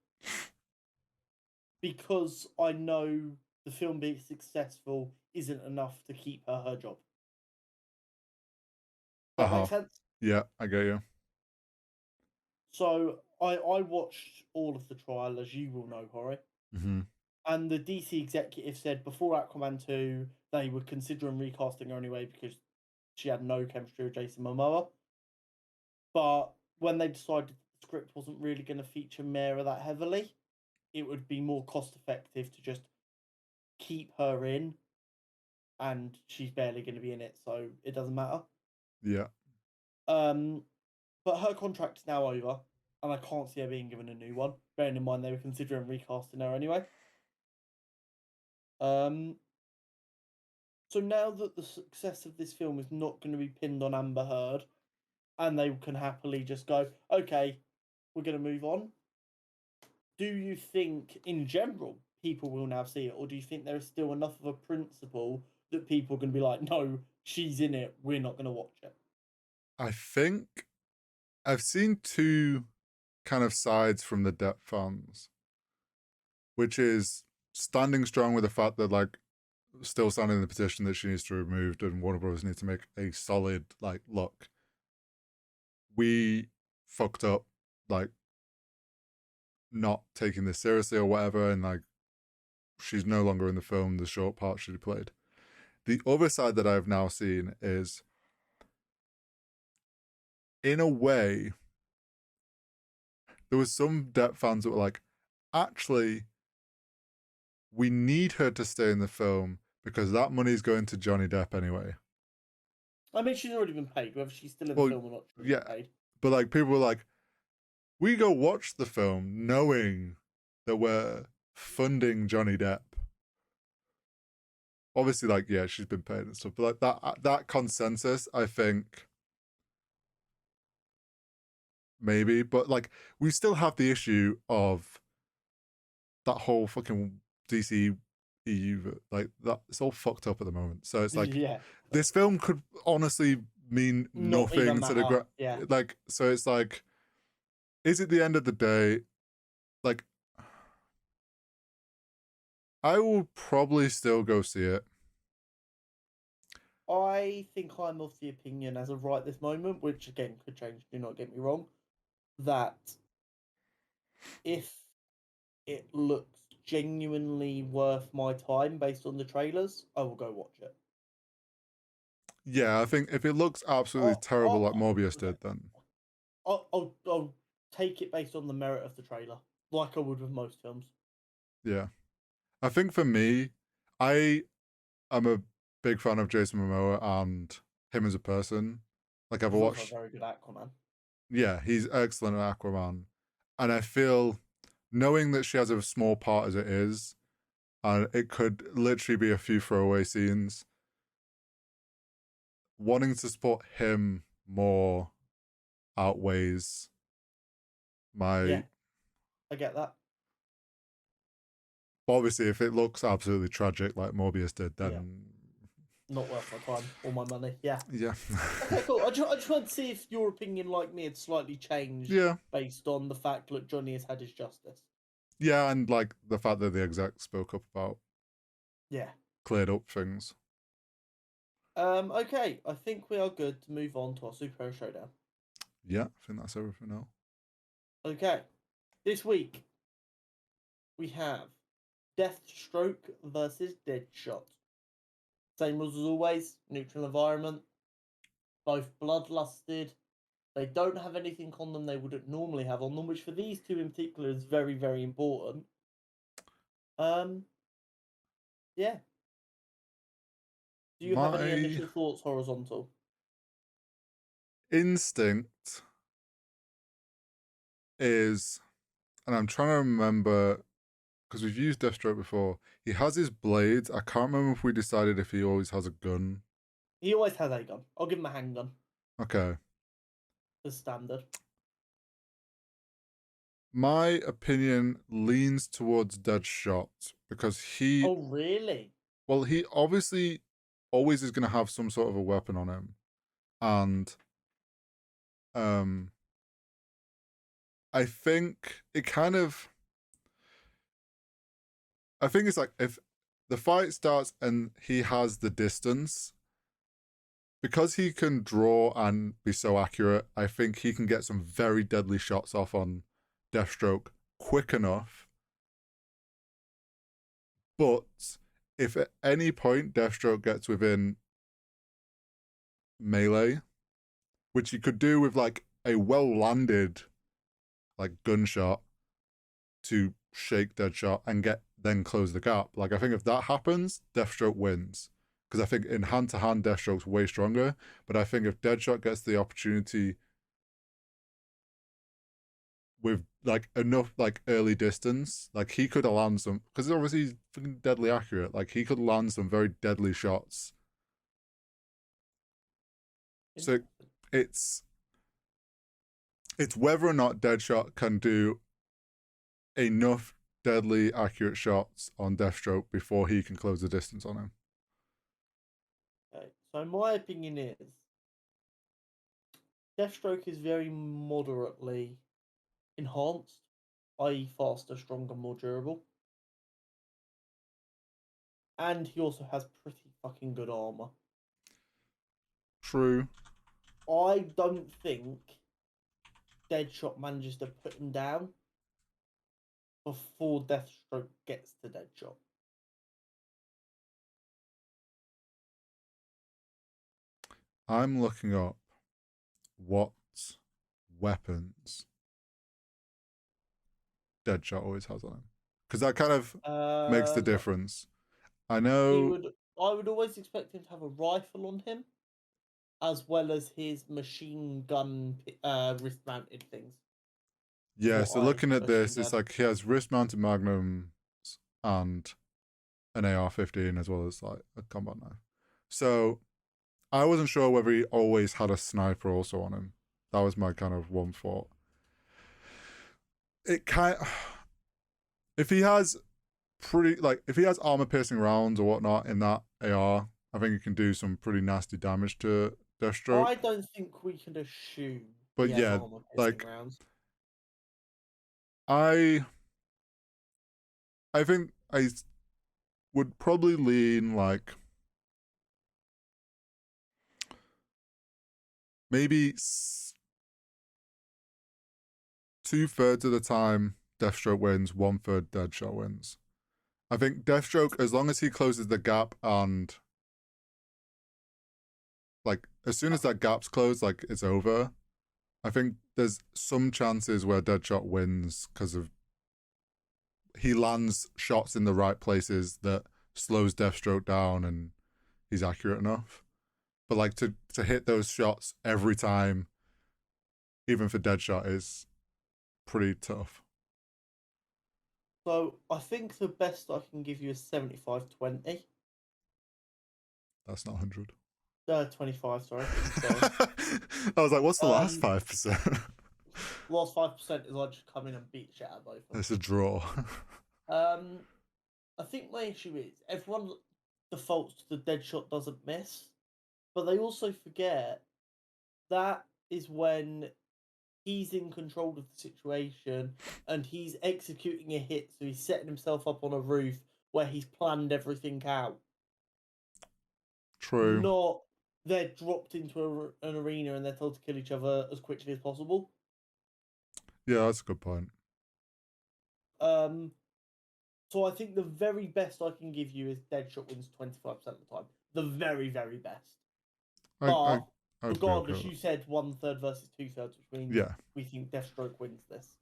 Because I know the film being successful isn't enough to keep her job. That makes sense? Yeah, I get you. So I watched all of the trial, as you will know, Corey. Mm-hmm. And the DC executive said before Aquaman 2, they were considering recasting her anyway because she had no chemistry with Jason Momoa. But when they decided the script wasn't really going to feature Mera that heavily, it would be more cost effective to just keep her in, and she's barely going to be in it, so it doesn't matter. Yeah. But her contract is now over, and I can't see her being given a new one. Bearing in mind they were considering recasting her anyway. So now that the success of this film is not going to be pinned on Amber Heard, and they can happily just go, okay, we're going to move on. Do you think, in general, people will now see it, or do you think there is still enough of a principle that people are going to be like, no, she's in it, we're not going to watch it? I think I've seen two kind of sides from the Depp fans, which is standing strong with the fact that like still standing in the petition that she needs to be removed, and Warner Bros. Needs to make a solid like, look, we fucked up, like not taking this seriously or whatever, and like she's no longer in the film, the short part she played. The other side that I've now seen is, in a way, there was some Depp fans that were like, actually, we need her to stay in the film because that money's going to Johnny Depp anyway. I mean, she's already been paid, whether she's still in the film or not. Yeah, paid. But like people were like, we go watch the film knowing that we're funding Johnny Depp. Obviously, like, yeah, she's been paid and stuff, but like that consensus, I think, maybe. But like, we still have the issue of that whole fucking DC EU, like that. It's all fucked up at the moment. So it's like, yeah, this film could honestly mean nothing to the like. So it's like, is it the end of the day? Like, I will probably still go see it. I think I'm of the opinion, as of right this moment, which again could change, do not get me wrong, that if it looks genuinely worth my time based on the trailers, I will go watch it. Yeah, I think if it looks absolutely terrible like Morbius did, then I'll take it based on the merit of the trailer, like I would with most films. Yeah. I think for me, I am a big fan of Jason Momoa and him as a person. Like I've He's also a watched, very good Aquaman. yeah, he's excellent at Aquaman, and I feel knowing that she has a small part as it is, and it could literally be a few throwaway scenes. Wanting to support him more outweighs my. Yeah, I get that. Obviously, if it looks absolutely tragic like Morbius did, Yeah. then Not worth my time or my money. Yeah. yeah. Okay, cool. I just wanted to see if your opinion, like me, had slightly changed Yeah. based on the fact that Johnny has had his justice. Yeah, and like the fact that the exec spoke up about Yeah. cleared up things. Okay, I think we are good to move on to our Superhero Showdown. Yeah, I think that's everything now. Okay, this week we have DeathStroke versus DeadShot. Same rules as always, neutral environment, both bloodlusted. They don't have anything on them they wouldn't normally have on them, which for these two in particular is very, very important. Yeah. Do you have any My initial thoughts, Horizontal? instinct is, and I'm trying to remember because we've used Deathstroke before. He has his blades. I can't remember if we decided if he always has a gun. He always has a gun. I'll give him a handgun Okay. as standard. My opinion leans towards DeadShot because he, Oh, really? well, he obviously always is going to have some sort of a weapon on him, and I think it kind of, I think it's like if the fight starts and he has the distance, because he can draw and be so accurate, I think he can get some very deadly shots off on Deathstroke quick enough. But if at any point Deathstroke gets within melee, which he could do with like a well landed like gunshot to shake DeadShot and get then close the gap. Like I think if that happens, Deathstroke wins. Because I think in hand to hand Deathstroke's way stronger. But I think if DeadShot gets the opportunity with like enough like early distance, like he could land some, because obviously he's fucking deadly accurate. Like he could land some very deadly shots. So it's whether or not Deadshot can do enough deadly accurate shots on Deathstroke before he can close the distance on him. Okay. So my opinion is Deathstroke is very moderately enhanced, i.e. faster, stronger, more durable. And he also has pretty fucking good armor. True. I don't think Deadshot manages to put him down before Deathstroke gets to Deadshot. I'm looking up what weapons Deadshot always has on him. Because that kind of makes the difference. I know. I would always expect him to have a rifle on him, as well as his machine gun wrist mounted things. Yeah, so looking at this, it's like he has wrist mounted magnums and an AR-15 as well as like a combat knife. So I wasn't sure whether he always had a sniper also on him. That was my kind of one thought. It kind if he has if he has armor piercing rounds or whatnot in that AR, I think he can do some pretty nasty damage to Deathstroke. I don't think we can assume. But he has yeah, armor like rounds. I think I would probably lean like maybe 2/3 of the time Deathstroke wins, 1/3 Deadshot wins. I think Deathstroke, as long as he closes the gap and like as soon as that gap's closed, like it's over. I think there's some chances where Deadshot wins because of he lands shots in the right places that slows DeathStroke down and he's accurate enough. But like to hit those shots every time, even for DeadShot, is pretty tough. So I think the best I can give you is 75-20. That's not 100. 25, sorry. I was like, what's the last 5%? Last 5% is I just come in and beat shit out of both of them. It's a draw. I think my issue is everyone defaults to the DeadShot doesn't miss, but they also forget that is when he's in control of the situation and he's executing a hit, so he's setting himself up on a roof where he's planned everything out. True. Not they're dropped into an arena and they're told to kill each other as quickly as possible. Yeah, that's a good point. So I think the very best I can give you is DeadShot wins 25% of the time. The very, very best. But regardless, you said 1/3 versus 2/3, which means we think DeathStroke wins this.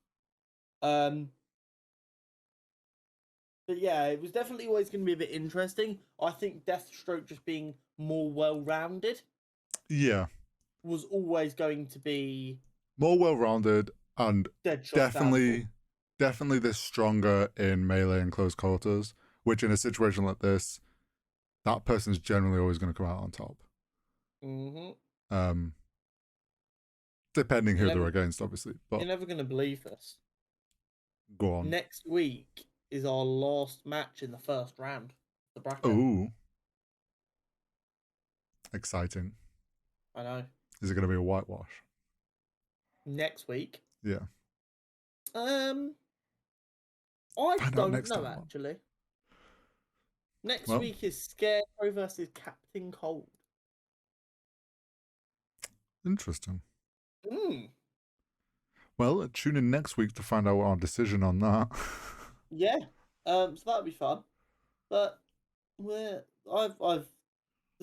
But yeah, it was definitely always going to be a bit interesting. I think DeathStroke just being more well-rounded. Yeah. Was always going to be more well-rounded and DeadShot definitely this stronger in melee and close quarters, which in a situation like this, that person's generally always going to come out on top. Mm-hmm. Depending who they're against, obviously. But you're never going to believe this. Go on. Next week is our last match in the first round. The bracket. Ooh. Exciting. I know. Is it going to be a whitewash? Next week? Yeah. I don't know, actually. Next week is Scarecrow versus Captain Cold. Interesting. Mm. Well, tune in next week to find out our decision on that. Yeah. So that'll be fun. But it's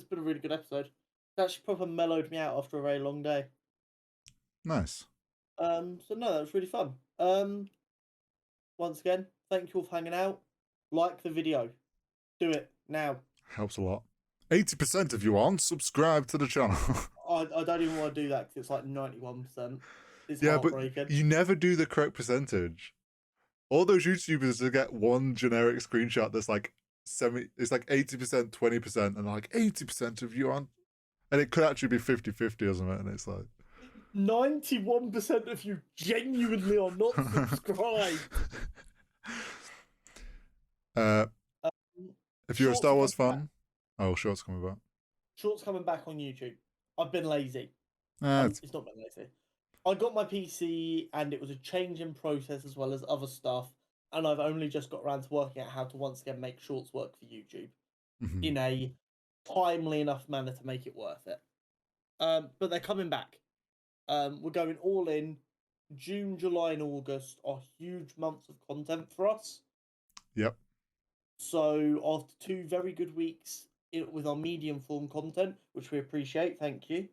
been a really good episode. It actually proper mellowed me out after a very long day. Nice. So no, that was really fun. Once again, thank you all for hanging out. Like the video. Do it now. Helps a lot. 80% of you aren't subscribed to the channel. I don't even want to do that because it's like 91%. It's heartbreaking. But you never do the correct percentage. All those YouTubers to get one generic screenshot that's like it's like 80%, 20%, and like 80% of you aren't. And it could actually be 50-50 or something, and it's like 91% of you genuinely are not subscribed. If you're a Star Wars fan, Shorts coming back. Shorts coming back on YouTube. I've been lazy. It's not been lazy. I got my PC and it was a change in process as well as other stuff, and I've only just got around to working out how to once again make Shorts work for YouTube in a timely enough manner to make it worth it. But they're coming back. We're going all in. June, July, and August are huge months of content for us. Yep. So after 2 very good weeks with our medium form content, which we appreciate, thank you.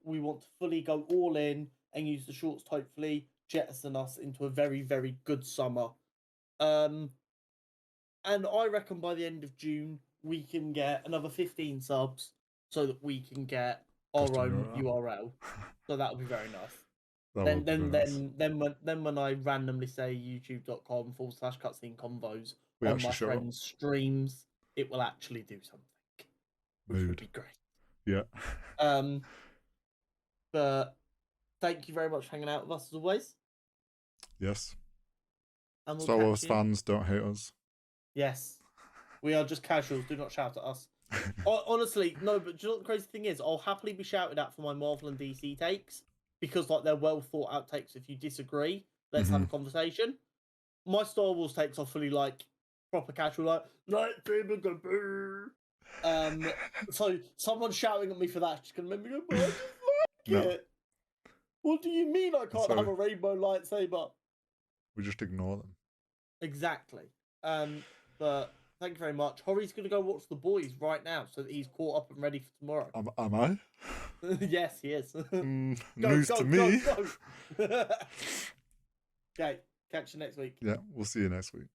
We want to fully go all in and use the Shorts to hopefully jettison us into a very, very good summer. And I reckon by the end of June we can get another 15 subs so that we can get our own URL. So that would be very nice. Then when I randomly say youtube.com/cutscene convos on my friends' streams, it will actually do something. Which would be great. Yeah. But thank you very much for hanging out with us as always. Yes. And we'll Star Wars fans, don't hate us. Yes. We are just casuals. Do not shout at us. Honestly, no, but do you know what the crazy thing is? I'll happily be shouted at for my Marvel and DC takes because like they're well thought out takes. If you disagree, let's have a conversation. My Star Wars takes are fully like proper casual, like lightsaber go. So someone shouting at me for that just gonna make me go, but I just like it. What do you mean I can't have a rainbow lightsaber? We just ignore them. Exactly. But thank you very much. Hori's gonna go watch The Boys right now so that he's caught up and ready for tomorrow. Am I? Yes, he is. News to me. Go. Okay, catch you next week. Yeah, we'll see you next week.